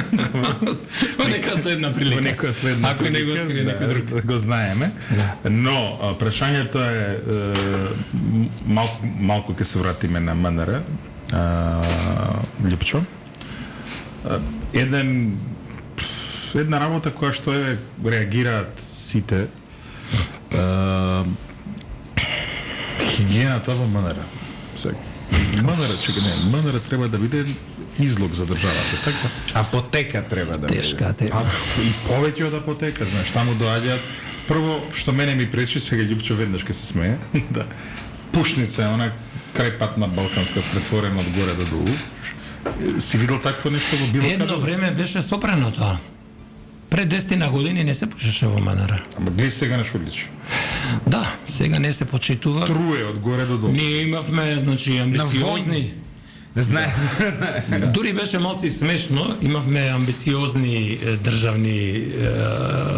Во нека следна прилика. Во некоја следна Ако не го открие некој друг. го знаеме. Но прашањето е малку ќе се вратиме на МНР. Љупчо. Една работа која што реагираат сите, хигиената во МНР. МНР треба да биде излог за државата, така? апотека треба да биде. Тешка тема. И повеќе од апотека, знаеш, таму доаѓаат. Прво што мене ми пречи, сега Љупчо веднаш ке се смее, да. Пушница е она крајпатна балканска претворена од горе до долу. Си видел такво нешто во било Едно време беше сопрено тоа. Пред 10 години не се пушеше во МНР. Ама гледај сега нешто одлично. Да, сега не се почитува. Труе од горе до долу. Ние имавме, значи, амбициозни. Не знае. Дури беше малци смешно, имавме амбициозни државни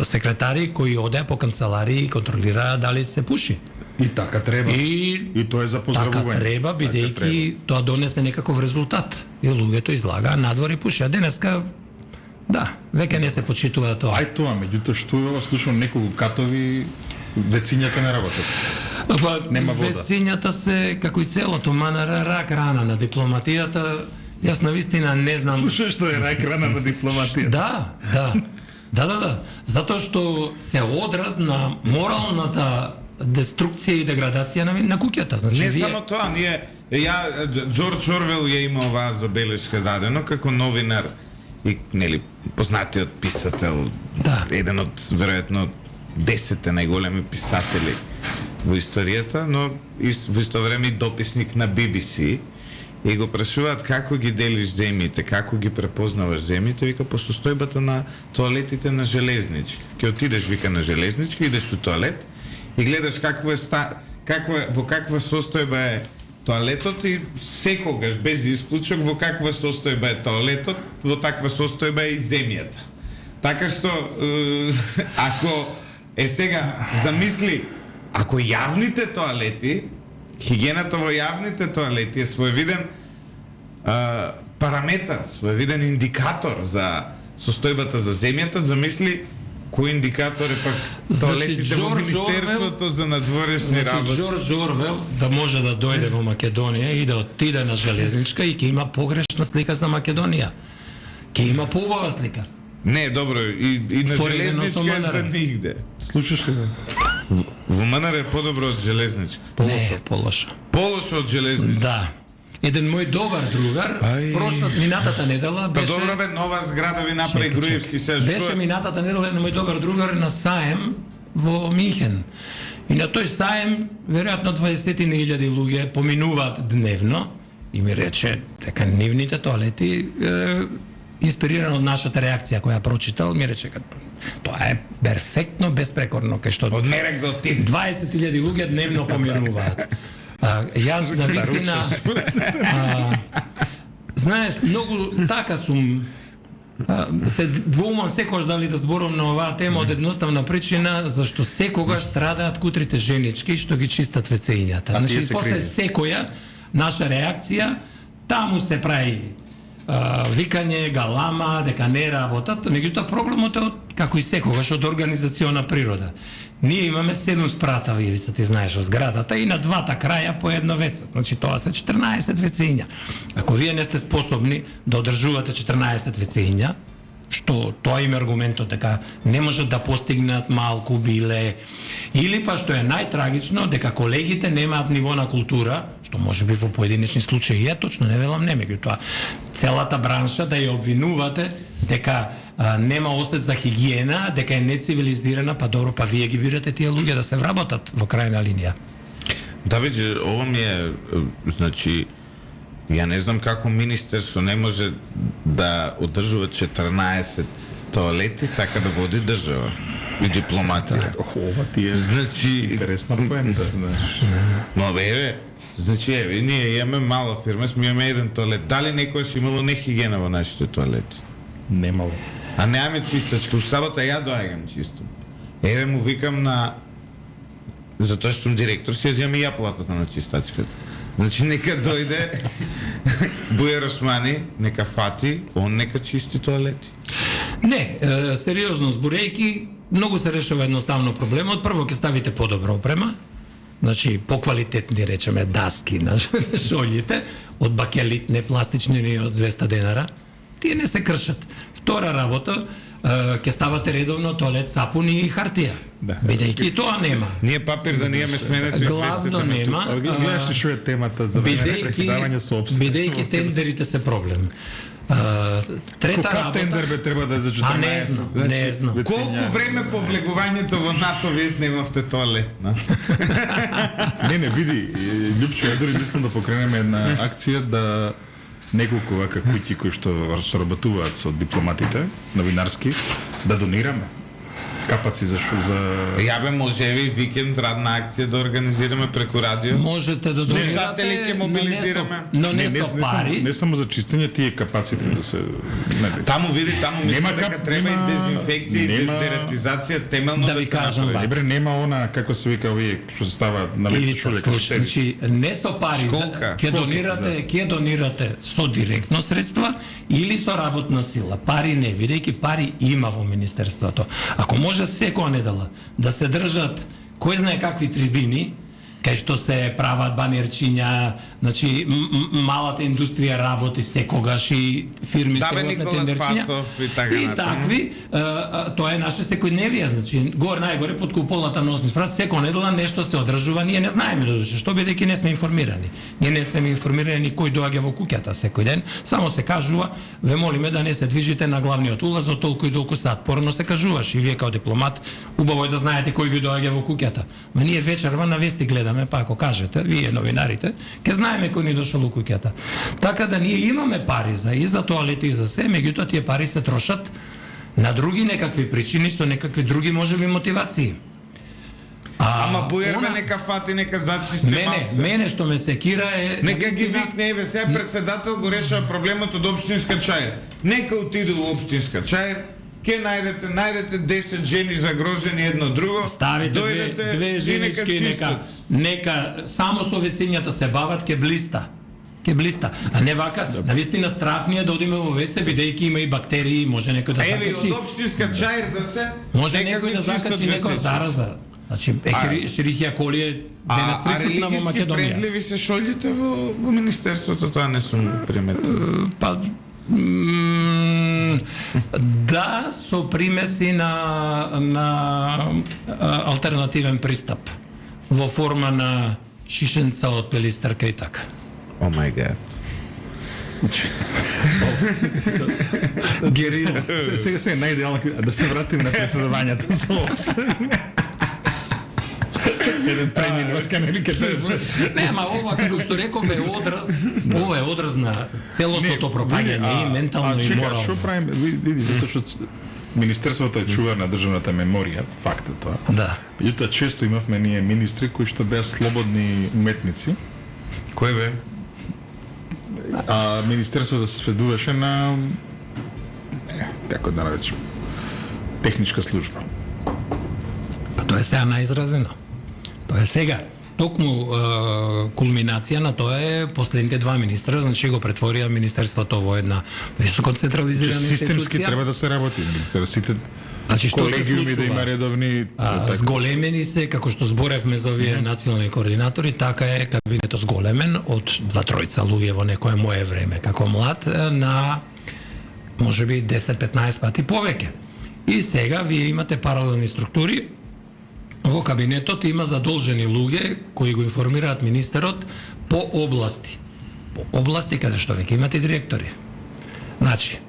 секретари кои одеа по канцеларии и контролираа дали се пуши. И така треба. И тоа е за поздравување. Така треба, бидејќи тоа донесе некаков резултат. И луѓето излагаа надвор и пушеа. Денеска, да, веќе не се почитува тоа. Ај тоа, меѓутоа што е ова, слушам неколку катови, вецињата не работат. Па, Нема вода. вецињата се, како и целото МНР, рак рана на дипломатијата. Јас навистина не знам. Слушаш што е рак рана на дипломатија. Да. Затоа што се одраз на моралната деструкција и деградација на куќата. Значи, Не само тоа, Џорџ Орвел ја има оваа забелешка дадено како новинар и нели познатиот писател, еден од веројатно 10 најголеми писатели во историјата, но во исто време и дописник на BBC. И го прашуваат како ги делиш земјите, како ги препознаваш земјите, вика по состојбата на тоалетите на железничка. Ќе отидеш, вика, на железничка, идеш во тоалет и гледаш во каква состојба е тоалетот и секогаш, без исклучок, во каква состојба е тоалетот, во таква состојба е и земјата. Така што, ако сега, замисли, ако јавните тоалети, хигиената во јавните тоалети е своевиден параметар, своевиден индикатор за состојбата за земјата, замисли кој индикатор е пак тоалетите во Министерството за надворешни работи. Џорџ Орвел да може да дојде во Македонија и да отиде на железничка и ќе има погрешна слика за Македонија. Ќе има поубава слика. Не, добро, и на железничка е за нигде. Слушаш ли? Во МНР е подобро од железничка. Не, полошо. Полошо од железничка. Да. Еден мој добар другар, минатата недела беше... Па добро бе, нова зграда ви направи Груевски се. Беше минатата недела еден мој добар другар на саем во Минхен. И на тој саем, веројатно 20.000 луѓе поминуваат дневно и ми рече дека нивните тоалети инспириран од нашата реакција која прочитал, ми рече тоа е перфектно, безпрекорно, кај што од мерек до отиде. 20.000 луѓе дневно поминуваат. Јас навистина знаеш, многу така сум се двоумам секогаш дали да зборам на оваа тема од едноставна причина зашто секогаш страдаат кутрите женички што ги чистат вецеињата. Значи после секоја наша реакција таму се прави викање, галама, дека не работат, меѓутоа проблемот е како и секогаш од организациона природа. Ние имаме 7 спратави, ивица, ти знаеш, во зградата и на двата краја по едно веце. Значи тоа се 14 вецеиња. Ако вие не сте способни да одржувате 14 вецеиња, што тоа им аргументот дека не можат да постигнат малку биле, или па што е најтрагично дека колегите немаат ниво на култура, што може би во поединечни случаи е точно, не велам не, меѓутоа целата бранша да ја обвинувате дека нема осет за хигиена, дека е нецивилизирана, па добро, па вие ги бирате тие луѓе да се вработат во крајна линија. Да, бе, ова ми е, значи, ја не знам како министер што не може да одржува 14 тоалети, сака да води држава и дипломатија. Ова ти е Значи, интересна поента, знаеш. Но бе, значи, еве, ние имаме мала фирма, сме имаме еден тоалет. Дали некојаш имало нехигиена во нашите тоалети? Немало. А немаме чистачка. У сабота ја доаѓам чистам. Еве му викам на... Затоа што сум директор, си ја земам и ја платата на чистачката. Значи, нека дојде Бујар Османи, нека фати, он нека чисти тоалети. Не, сериозно зборејќи, многу се решава едноставно проблемот. Прво ќе ставите подобра опрема, значи поквалитетни, речеме, даски на шолјите, од бакелит, не пластични, ни од 200 денара. Тие не се кршат. Втора работа, ќе ставате редовно тоалет, сапуни и хартија. Да. Бидејќи тоа нема. Ние папир да не имаме сменето Главно нема. Гледаш ли што е темата за време на председавање со обсед? Бидејќи тендерите се проблем. Трета Каков работа... тендер бе треба да е за 14? не знам, не знам. Колку време по влегувањето во НАТО вие снимавте тоалет, на? Не, види, Лјупчо, ја дори мислам да покренеме една акција да неколку вака куќи кои што соработуваат со дипломатите, новинарски, да донираме. капаци за Ја бе, може и викенд радна акција да организираме преку радио. Можете да Слушатели ќе донирате, мобилизираме. но не со пари. Не само за чистење, тие капаците да се Таму мислам Нема дека кап- треба и нема- дезинфекција и нема- дератизација темелно Да да ви се кажам направи. Добре, нема она како се вика овие што се става на летни Ивица, човек. слушай, значи не со пари, Школка. ќе донирате со директно средства или со работна сила. Пари не, бидејќи пари има во министерството. Ако може секоја недела да се држат кој знае какви трибини, кај што се прават банерчиња, значи малата индустрија работи секогаш и фирми Да, се бе, водат на Никола тендерчиња. Спасов и така И натаму. такви, тоа е наше секојдневие, значи горе најгоре под куполата на 8 спрат, секоја недела нешто се одржува, ние не знаеме додуше, што бидејќи не сме информирани. Ние не сме информирани кој доаѓа во куќата секој ден, само се кажува, ве молиме да не се движите на главниот улаз од толку и толку сат. Порано се кажуваш и вие као дипломат, убаво е да знаете кој ви доаѓа во куќата. Ма ние вечерва на вести гледаме, па ако кажете, вие новинарите, ќе знаеме кој ни дошол у куќата. Така да ние имаме пари и за тоалети и за се, меѓутоа тие пари се трошат на други некакви причини, со некакви други можеби мотивации. Ама Бујербе она- нека фати, нека зачисти малце. Мене што ме секира е Нека ги навистина- викне, еве, сега председател го решава проблемот од општинска чаир. Нека отиде у општинска чаир, ќе најдете 10 жени загрожени едно друго. Ставите дојдете две и женички и нека чистат. само со вецињата се бават, ке блиста. Ке блиста. А не вака, навистина страфнија да одиме во веце, бидејќи има и бактерии, може некој да Еве, закачи. од општинска чаир да се... Може нека некој го да чистат закачи некоја весеците. зараза. Значи, Шерихија Коли е денес присутна во религиски Македонија. френдливи се шолите во министерството, тоа не сум приметил. Па да, со примеси на алтернативен пристап во форма на шишенца од пелистерка и така. О мај гад. Герила. Сега најидеално да се вратим на председавањето со еден преминут кај нели ке Не, ама ова како што реков е одраз на целосното пропаѓање и ментално и морално. Што правиме? Види, затоа што Министерството е чувар на државната меморија, факт е тоа. Да. Меѓутоа често имавме ние министри кои што беа слободни уметници, Кој бе? а Министерството се сведуваше на како да наречем техничка служба. Па тоа е сега најизразено. Тоа е сега. Токму кулминација на тоа е последните два министра, значи го претворија министерството во една високо централизирана Системски институција. треба да се работи, треба сите Значи, што се колегиуми да случува? има редовни Зголемени се, како што зборевме за овие национални координатори, така е кабинетот зголемен од 2-3 луѓе во некое мое време, како млад, на можеби 10-15 пати повеќе. И сега вие имате паралелни структури. Во кабинетот има задолжени луѓе кои го информираат министерот по области. По области каде што веќе имате директори. Значи,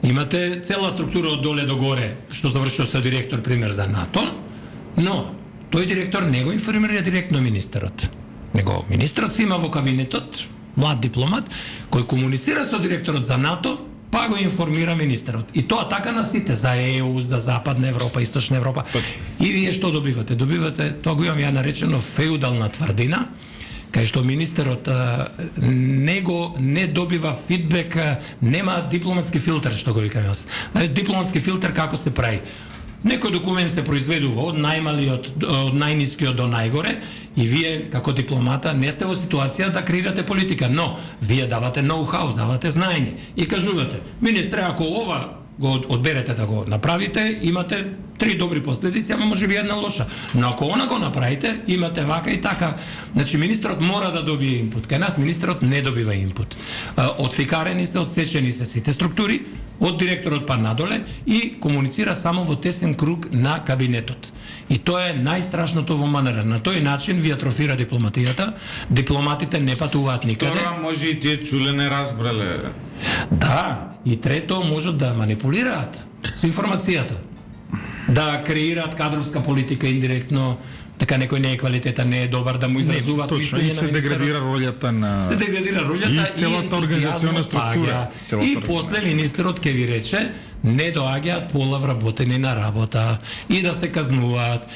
имате цела структура од доле до горе, што завршува со директор, пример, за НАТО, но тој директор не го информира директно министерот. Него министерот си има во кабинетот млад дипломат кој комуницира со директорот за НАТО, па го информира министерот. И тоа така на сите, за ЕУ, за Западна Европа, Источна Европа. И вие што добивате? Добивате, тоа го имам ја наречено феудална тврдина, кај што министерот не добива фидбек, нема дипломатски филтер, што го викам јас. Дипломатски филтер како се прави? Некој документ се произведува од најмалиот, од најнискиот до најгоре и вие како дипломата не сте во ситуација да креирате политика, но вие давате ноу-хау, давате знаење и кажувате, министре, ако ова го одберете да го направите, имате 3 добри последици, ама може би една лоша. Но ако она го направите, имате вака и така. Значи, министерот мора да добие инпут. Кај нас министерот не добива инпут. Отфикарени се, отсечени се сите структури, од директорот па надоле и комуницира само во тесен круг на кабинетот. И тоа е најстрашното во МНР. На тој начин ви атрофира дипломатијата, дипломатите не патуваат никаде. Второ, може и тие чуле не разбрале. Да, и трето, можат да манипулираат со информацијата. Да креираат кадровска политика индиректно, дека некој не е квалитетен, не е добар, да му изразуваат точно, и мислење се на министерот. деградира ролјата на Се деградира ролјата и целата организационна структура. И после министерот ќе ви рече не доаѓаат пола вработени на работа и да се казнуваат.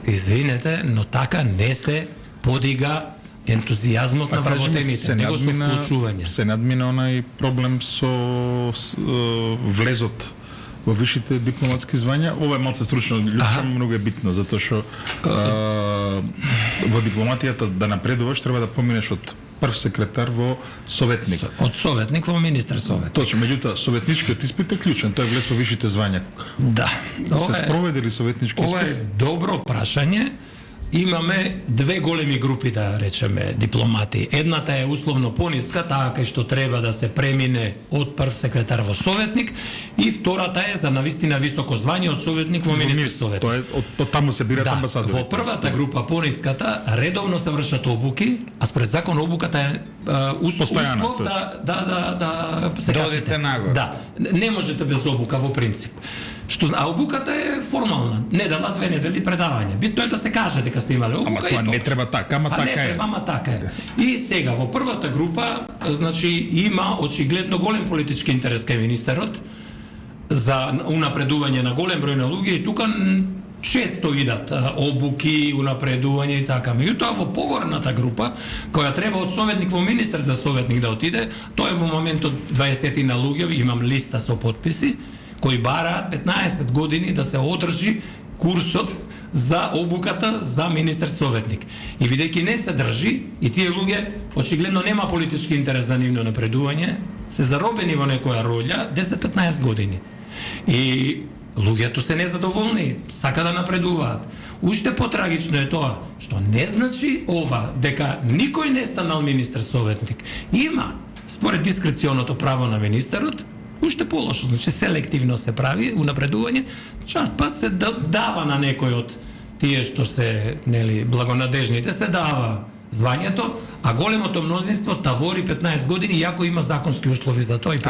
Извинете, но така не се подига ентузијазмот на вработените, него со вклучување. Се надмина онај проблем со влезот во висшите дипломатски звања. Ова е малце стручно, лично многу е битно, затоа што во дипломатијата да напредуваш треба да поминеш од прв секретар во советник. Од советник во министер совет. Точно, меѓутоа советничкиот испит е клучен, тој влез во висшите звања. Да. Се спроведе ли советнички Ова е испит? добро прашање. Имаме две големи групи, да речеме, дипломати. Едната е условно пониска, таа кај што треба да се премине од прв секретар во советник, и втората е за навистина високо звање од советник во министер совет. Тоа е од таму се бират амбасадори. Во првата група, пониската, редовно се вршат обуки, а според закон обуката е услов да се качите. нагоре. Да, не можете без обука во принцип. А обуката е формална, недела, 2 недели предавање. Битно е да се каже дека сте имале обука. Ама тоа не треба така, ама така е. Не треба, ама така е. И сега во првата група, значи има очигледно голем политички интерес кај министерот за унапредување на голем број на луѓе, и тука често идат обуки, унапредување и така. Меѓутоа во погорната група, која треба од советник во министер за советник да отиде, тоа е во моментот 20 на луѓе, имам листа со потписи, кои бараат 15 години да се одржи курсот за обуката за министер советник. И бидејќи не се држи, и тие луѓе очигледно нема политички интерес за нивно напредување, се заробени во некоја роља 10-15 години. И луѓето се незадоволни, сака да напредуваат. Уште потрагично е тоа што не значи ова дека никој не станал министер советник. Има, според дискреционото право на министерот, уште полошо, значи селективно се прави унапредување, чат пат се дава на некој од тие што се, нели, благонадежните, се дава звањето, а големото мнозинство тавори 15 години, иако има законски услови за тоа и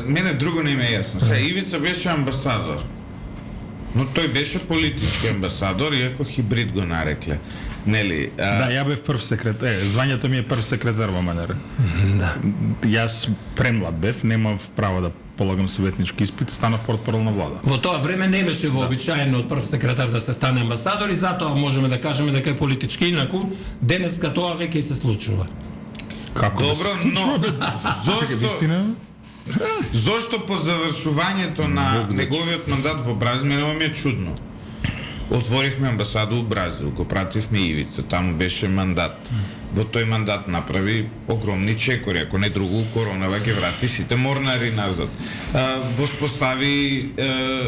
мене друго не ми е јасно. Сега Ивица беше амбасадор, но тој беше политички амбасадор, иако хибрид го нарекле. Нели? Да, ја бев прв секретар. Звањето ми е прв секретар во МНР. Да. Јас премлад бев, немав право да полагам советнички испит, станав портпарол на влада. Во тоа време не беше вообичаено од прв секретар да се стане амбасадор, и затоа можеме да кажеме дека е политички, инаку денеска тоа веќе се случува. Како? Добро, но зошто по завршувањето на неговиот мандат во Бразил, мене ми е чудно. Отворивме амбасада во Бразил, го пративме Ивица, таму беше мандат. Во тој мандат направи огромни чекори, ако не другу, коронава ги врати сите морнари назад. Воспостави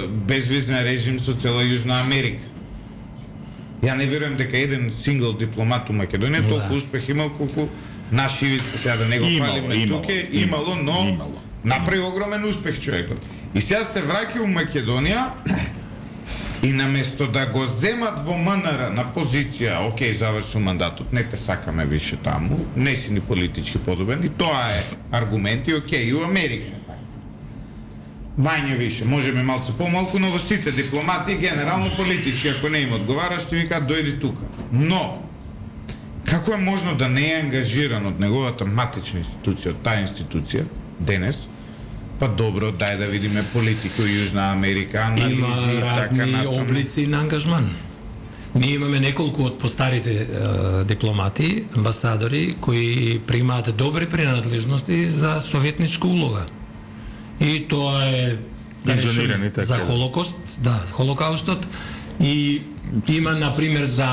безвизен режим со цела Јужна Америка. Ја не верувам дека еден сингл дипломат у Македонија толку успех имал колку наш Ивица, сега да не го фалиме туке, имало, но направи огромен успех човекот. И сега се враќа у Македонија, и наместо да го земат во МНР на позиција, окей, завршил мандатот, не те сакаме више таму, не си ни политички подобен, и тоа е аргумент, и окей, и у Америка е така. Мање више, можеме малце помалку, но во сите дипломати, генерално политички, ако не им одговара, ще ви кажат, дојди тука. Но, како е можно да не е ангажиран од неговата матична институција, од таа институција, денес, па добро, дај да видиме политика во Јужна Америка, анализи и така Има разни натаму. облици на ангажман. Ние имаме неколку од постарите дипломати, амбасадори, кои примаат добри принадлежности за советничка улога. И тоа е Пензионирани, така. за Холокост, да, Холокаустот, и има, например, за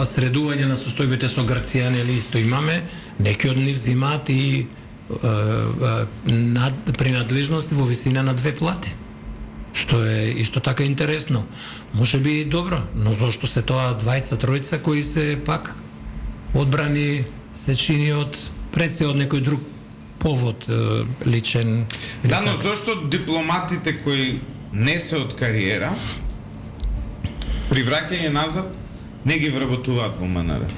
средување на состојбите со Грција, нели, исто имаме, неки од нив взимаат и принадлежности во висина на 2 плати. Што е исто така интересно. Може би и добро, но зошто се тоа 20-тројца кои се пак одбрани, се чини од пред се од некој друг повод личен. Да, но зошто дипломатите кои не се од кариера, при враќање назад, не ги вработуваат во МНР?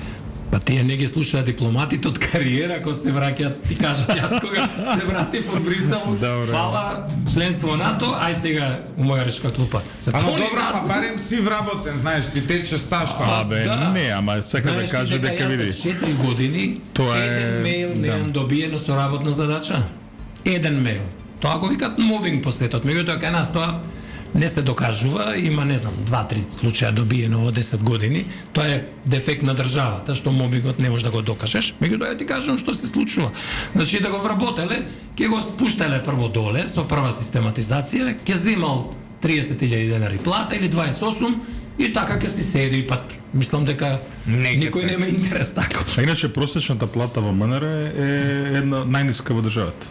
Па тие не ги слушаат дипломатите од кариера, ако се враќаат, ти кажам јас кога се вратив од Брисел, Добре. фала членство НАТО, ај сега у Магарешка клупа. Ама добро, па барем си вработен, знаеш, ти тече стаж тоа. Абе, не, ама сека да каже дека види. Знаеш ли дека јас за 4 години Тоа е- еден мејл неам добиено со работна задача? Еден мејл. Тоа го викат мобинг по светот. Меѓутоа кај нас тоа не се докажува, има не знам 2-3 случаја добиено од 10 години. Тоа е дефект на државата што мобингот не може да го докажеш. Меѓутоа ја ти кажам што се случува. Значи да го вработеле, ќе го спуштале прво доле со прва систематизација, ќе земал 30.000 денари плата или 28 и така ќе си седи па мислам дека никој нема интерес така. А иначе просечната плата во МНР е една најниска во државата.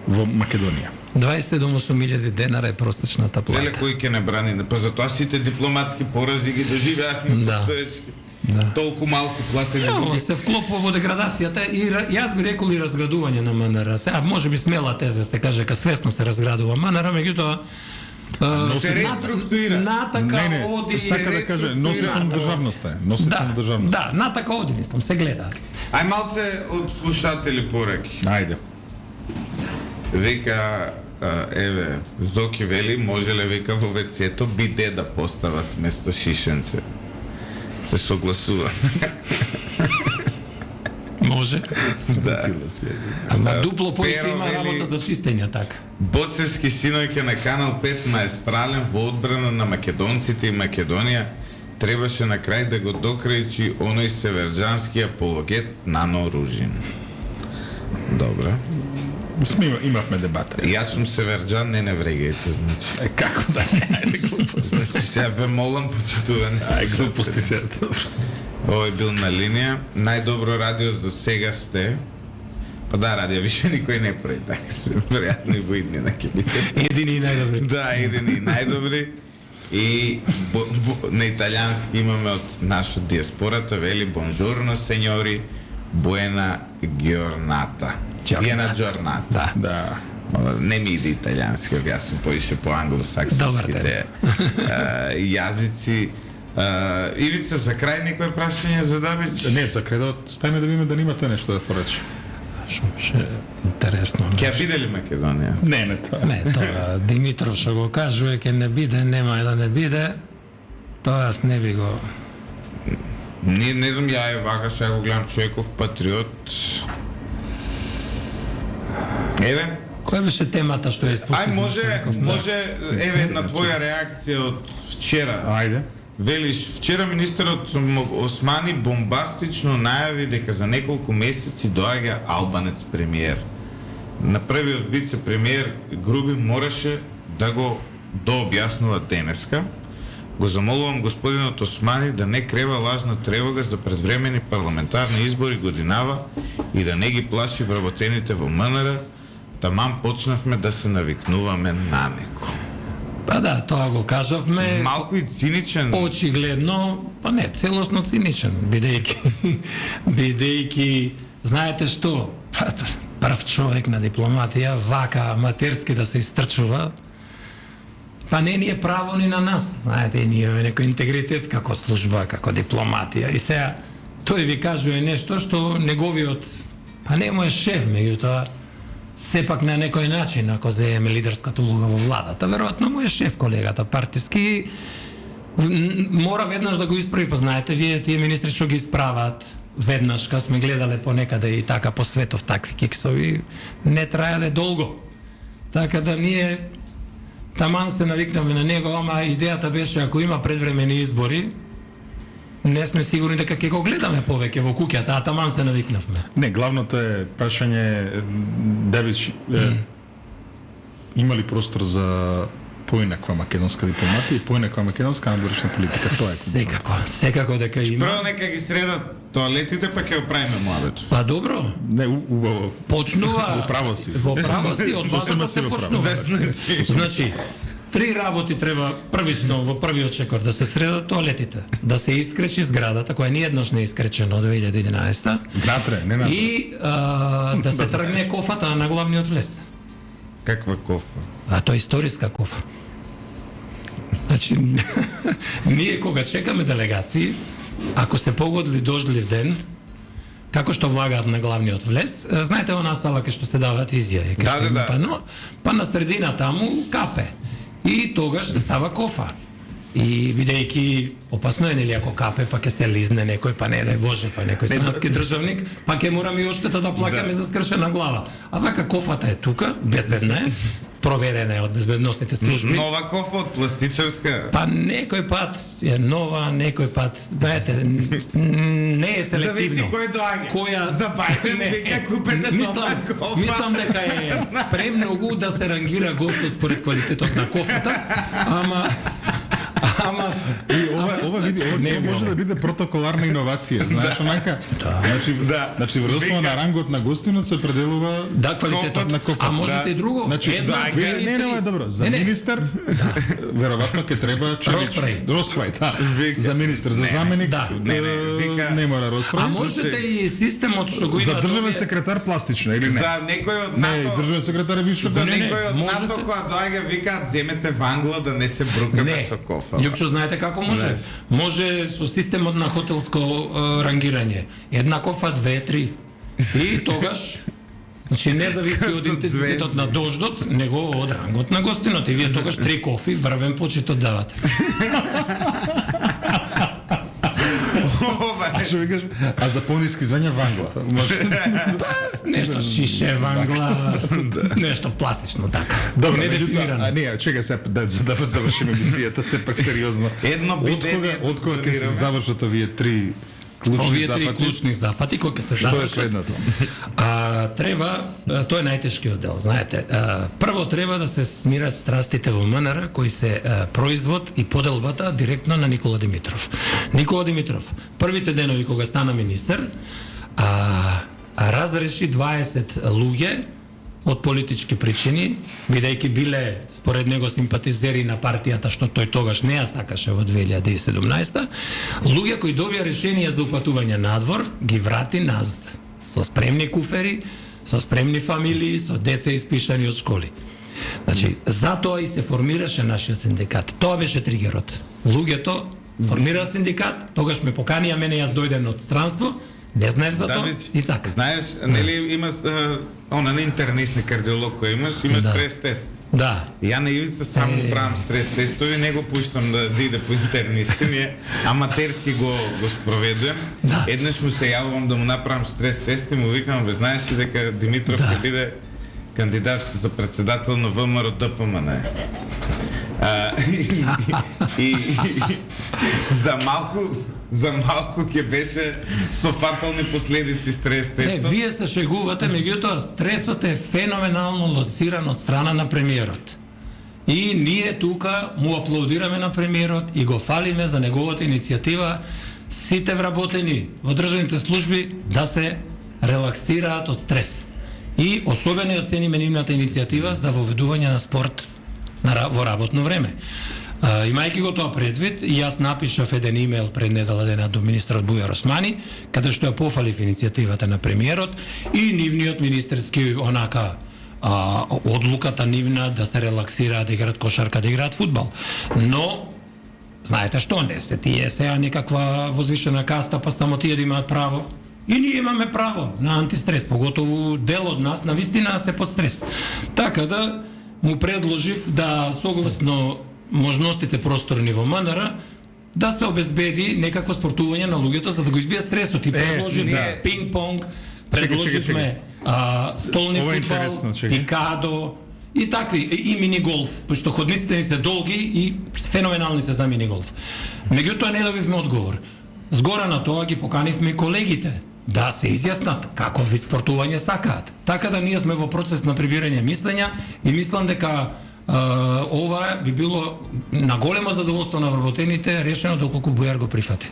Во Македонија. 27.000 денара е просечната Леле, плата. кој ќе не брани? Па затоа сите дипломатски порази ги доживеавме Да. постоечки. Да. Толку малку платени. Ова се вклопува во деградацијата и јас би рекол и разградување на МНР. Сега може би смела теза се каже дека свесно се разградува МНР, меѓутоа се реструктурира. натака Не, оди. сака да каже носител на државноста е. Носител на државноста. Да, натака оди, мислам, се гледа. Ај малце од слушатели пораки. Ајде. Вика, еве, Зоки вели, можеле вика во вецето биде да постават место шишенце. Се согласува. Може. Да. Ама дупло поише Перо има вели- работа за чистење така. Боцевски синојке на Канал 5 маестрален во одбрана на македонците и Македонија требаше на крај да го докрајчи оној северџански апологет Нано Ружин. Добро. Имавме дебата. Јас сум северџан, не врегајте, значи. Како да не? Ајде глупости. Значи, сега ве молам почитуване. Ај глупости се. Овој бил на линија. Најдобро радио за сега сте. Па да, радио више никој не прави така. Веројатно и во иднина ќе биде. Едини и најдобри. Да, едини и најдобри. И на италијански имаме од наша диаспората, вели бонжурно, сеньори, буена giornata. Buona giornata. Да. Не ми иде италијански, јас сум поише по Добар англосаксонските јазици. Ивица, за крај некој прашање задавич? Не, за кредот, стајме да видиме да немате нешто да порачи. Ше интересно. Ќе ја биде ли Македонија? Не тоа. Не, тоа Димитров што го кажува ќе не биде, нема да не биде. Тоа јас не би го. Не знам, ја е вака, сега го гледам човеков патриот. Еве, Која беше темата што ја испуштив? може, еве една твоја реакција од вчера. Ајде. Велиш, вчера министерот Османи бомбастично најави дека за неколку месеци доаѓа албанец премиер. На првиот вице-премиер Груби мораше да го дообјаснува денеска. Го замолувам господинот Османи да не крева лажна тревога за предвремени парламентарни избори годинава и да не ги плаши вработените во МНР. Таман почнавме да се навикнуваме на него. Па да, тоа го кажавме. Малку и циничен. Очигледно, па не, целосно циничен, бидејќи знаете што, прв човек на дипломатија вака аматерски да се истрчува, па не ни е право ни на нас, знаете, ние имаме некој интегритет како служба, како дипломатија. И сега тој ви кажува нешто што неговиот, па не му е шеф, меѓутоа сепак на некој начин, ако земе лидерската улога во владата, веројатно му е шеф колегата партиски, мора веднаш да го исправи, па знаете, вие тие министри што ги исправаат веднаш, кога сме гледале понекаде и така по светов такви киксови, не траеле долго. Така да ние таман се навикнавме на него, ама идејата беше ако има предвремени избори, не сме сигурни дека ќе го гледаме повеќе во куќата, а таман се навикнавме. Не, главното е прашање Девич, има ли простор за поинаква македонска дипломатија и поинаква македонска надворешна политика? Тоа е. Секако дека има. Прво нека ги средат тоалетите, па ќе го правиме муабето. Па добро. Не, убаво. Почнува. Во право си. Во право си, од базата се почнува. Значи, 3 работи треба првично во првиот чекор да се средат тоалетите, да се искречи зградата која ниеднаш не е искречена од 2011 Натре, не натре. и да се тргне кофата на главниот влез. Каква кофа? А тоа е историска кофа. Значи, ние кога чекаме делегации, ако се погоди дождлив ден, како што влагаат на главниот влез, знаете она сала кај што се даваат изјави, кај што има пано, па на средина таму капе. И тогаш се става кофа. И бидејќи опасно е нели ако капе, па ќе се лизне некој, па не дај Боже, па некој странски државник, па ќе мораме и оштета да плакаме за скршена глава. А вака кофата е тука, безбедна е, проверена е од безбедносните служби. Нова кофа од пластичарска. Па некој пат е нова, некој пат, знаете, не е селективно. Зависи кој доаѓа. Која за Бајден вика купете нова кофа. Мислам дека е премногу да се рангира гостот според квалитетот на кофата, ама ова не може да биде протоколарна иновација, знаеш, онака. Значи врз основа на рангот на гостинот се определува квалитетот на кофа. А можете и друго. Значи, не, добро. За министер, веројатно ќе треба Росфрај, За министер, за заменик, не мора Росфрај. А можете и системот што го има. За државен секретар пластична или не? За некој од НАТО. Не, државен секретар е висше. За некој од НАТО која доаѓа викаат земете вангла да не се брукаме со кофа. Лјупчо, знаете како може? Може со системот на хотелско рангирање. Една кофа, 2-3. И тогаш, значи не зависи од интензитетот на дождот, него од рангот на гостинот. И вие тогаш 3 кофи, врвен почитот давате. Што викаш? А за пониски звања вангла. Нешто шише вангла, нешто пластично така. Добро, недефинирано. Не, чекај се да завршиме емисијата, сепак сериозно. Едно бидење. Од кога ќе се завршат овие 3 клучни зафати, кои ќе се завршат. Треба, тоа е најтешкиот дел, знаете. Прво треба да се смират страстите во МНР кои се производ и поделбата директно на Никола Димитров. Никола Димитров, првите денови кога стана министер, разреши 20 луѓе од политички причини, бидејќи биле според него симпатизери на партијата што тој тогаш не ја сакаше во 2017, луѓе кои добија решение за упатување надвор, ги врати назад со спремни куфери, со спремни фамилии, со деца испишани од школи. Значи, затоа и се формираше нашиот синдикат. Тоа беше тригерот. Луѓето формира синдикат, тогаш ме поканија мене, јас дојден од странство, не знаев за тоа и така. Знаеш, нели има она на интернисни кардиолог кој имаш стрес тест. Да. Ја на ивица само правам стрес тестови, не го пуштам да иде по интернисти, ние аматерски го спроведувам. Да. Еднаш му се јавувам да му направам стрес тест и му викам, бе, знаеш ли дека Димитров ќе биде кандидат за председател на ВМРО ДПМН. И за малку ќе беше со фатални последици стрес тестот. Не, вие се шегувате, меѓутоа стресот е феноменално лоциран од страна на премиерот. И ние тука му аплаудираме на премиерот и го фалиме за неговата иницијатива сите вработени во државните служби да се релаксираат од стрес. И особено ја цениме нивната иницијатива за воведување на спорт во работно време. Имајќи го тоа предвид, и јас напишав еден имейл пред недела дена до министерот Бујар Османи, каде што ја пофалив иницијативата на премиерот и нивниот министерски одлуката нивна да се релаксираат, да играат кошарка, да играат фудбал. Но знаете што, не се тие сега некаква возвишена каста, па само тие да имаат право. И ние имаме право на антистрес, поготово дел од нас навистина се под стрес. Така да му предложив да согласно можностите просторни во МНР да се обезбеди некакво спортување на луѓето за да го избијат стресот. И предложив пинг-понг, предложивме столни фудбал, пикадо и такви, и мини-голф, пошто ходниците ни се долги и феноменални се за мини-голф. Меѓутоа не добивме одговор. Згора на тоа ги поканивме и колегите да се изјаснат како вид спортување сакаат. Така да ние сме во процес на прибирање мислења и мислам дека ова би било на големо задоволство на вработените решено доколку Бујар го прифати.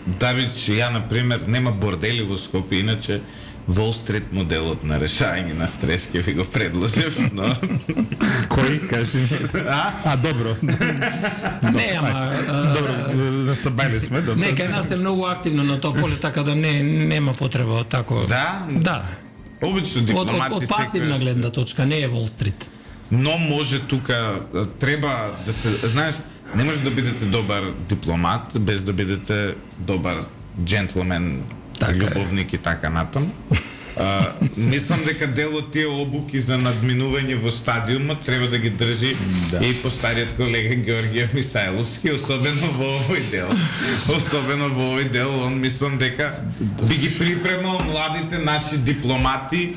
Давид, ја на пример нема бордели во Скопје, иначе Wall Street моделот на решање на стрес ќе ви го предложив, но кој кажи? Добро. Не, ама добро, да се бајле сме, добро. Не, кај нас е многу активно на тоа поле, така да нема потреба од тако. Да. Обично дипломати од пасивна гледна точка, не е Wall Street. Но може тука треба да се, знаеш, Не може да бидете добар дипломат без да бидете добар джентлмен, љубовник и така натаму. Мислам дека дел од тие обуки за надминување во стадиумот треба да ги држи и постариот колега Георгија Мисајловски, особено во овој дел. Особено во овој дел, он мислам дека би ги припремал младите наши дипломати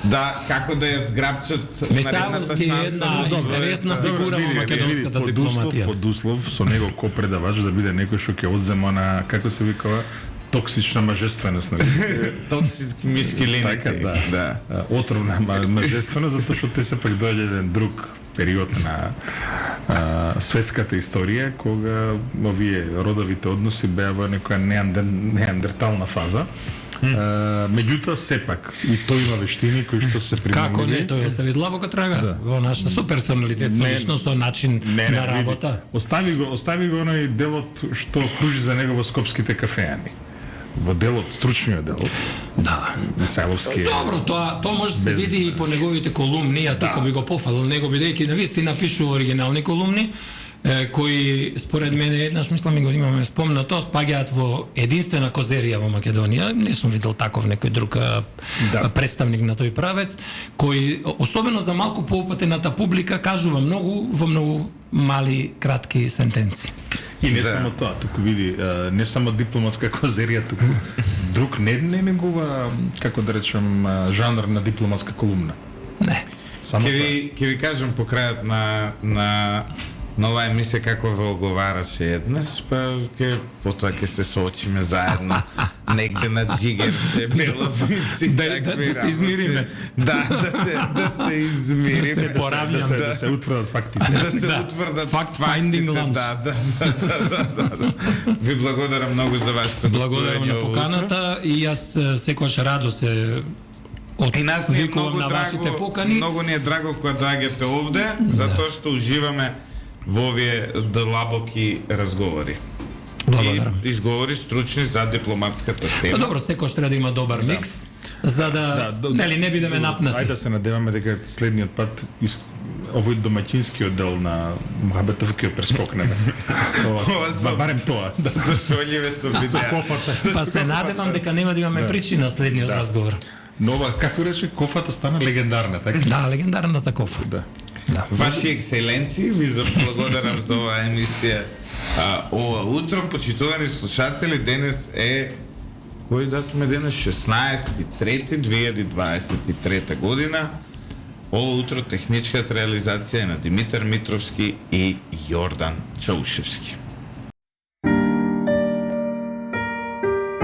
да како да ја зграбчат наредната Мисајловски е шанса. една интересна фигура во македонската дипломатија. Под услов со него ко предавач да биде некој што ќе одзема на, како се викава, токсична мажественост, нали? Токсички мишкелините. Така, да. Отровна мажественост, затоа што те се пак доаѓа еден друг период на светската историја, кога овие родовите односи беа во некоја неандертална фаза. Меѓутоа сепак и тој има вештини кои што се применили. Како не, тој остави длабока трага во нашата со персоналитет, со лично, со начин на работа. Остави го оној делот што кружи за него во скопските кафеани. Во делот, стручниот дел. Да. Мисајловски. Добро, тоа може да се види и по неговите колумни, а тука би го пофалил него бидејќи навистина пишува оригинални колумни, кои според мене еднаш мислам и го имаме спомнато, спаѓаат во единствена козерија во Македонија. Не сум видел таков некој друг представник на тој правец, кој особено за малку поопатената публика кажува многу во многу мали кратки сентенци. И не само тоа, туку види, не само дипломатска козерија, туку друг не негува, како да речем, жанр на дипломатска колумна. Не. Ќе ви кажам по крајот на оваа емисија како ве оговараше еднаш, па потоа ќе се соочиме заедно негде на Джигерче, Беловици, да се измириме. Да се измириме. Да се утврдат фактите. Да се утврдат Fact-finding lunch. Да. Ви благодарам многу за вашето Благодарам на поканата и јас секогаш радо се и нас ни е многу на вашите драго, покани. многу ни е драго кога доаѓате овде, затоа што уживаме во овие длабоки разговори. Благодарам. И изговори стручни за дипломатската тема. Добро, секој треба да има добар микс, за да нели не бидеме напнати. Ајде да се надеваме дека следниот пат овој домаќинскиот дел на Мухабетов ќе прескокнеме. Барем тоа. Да се шолјеве со видеа. Па се надевам дека нема да имаме причина следниот разговор. Нова, како рече, кофата стана легендарна, така? Да, легендарната кофа. Да. Ваши екселенции, ви благодарам за оваа емисија. Ова утро, почитувани слушатели, денес е кој датум е денес? 16.3.2023 година. Ова утро техничката реализација е на Димитар Митровски и Јордан Чаушевски.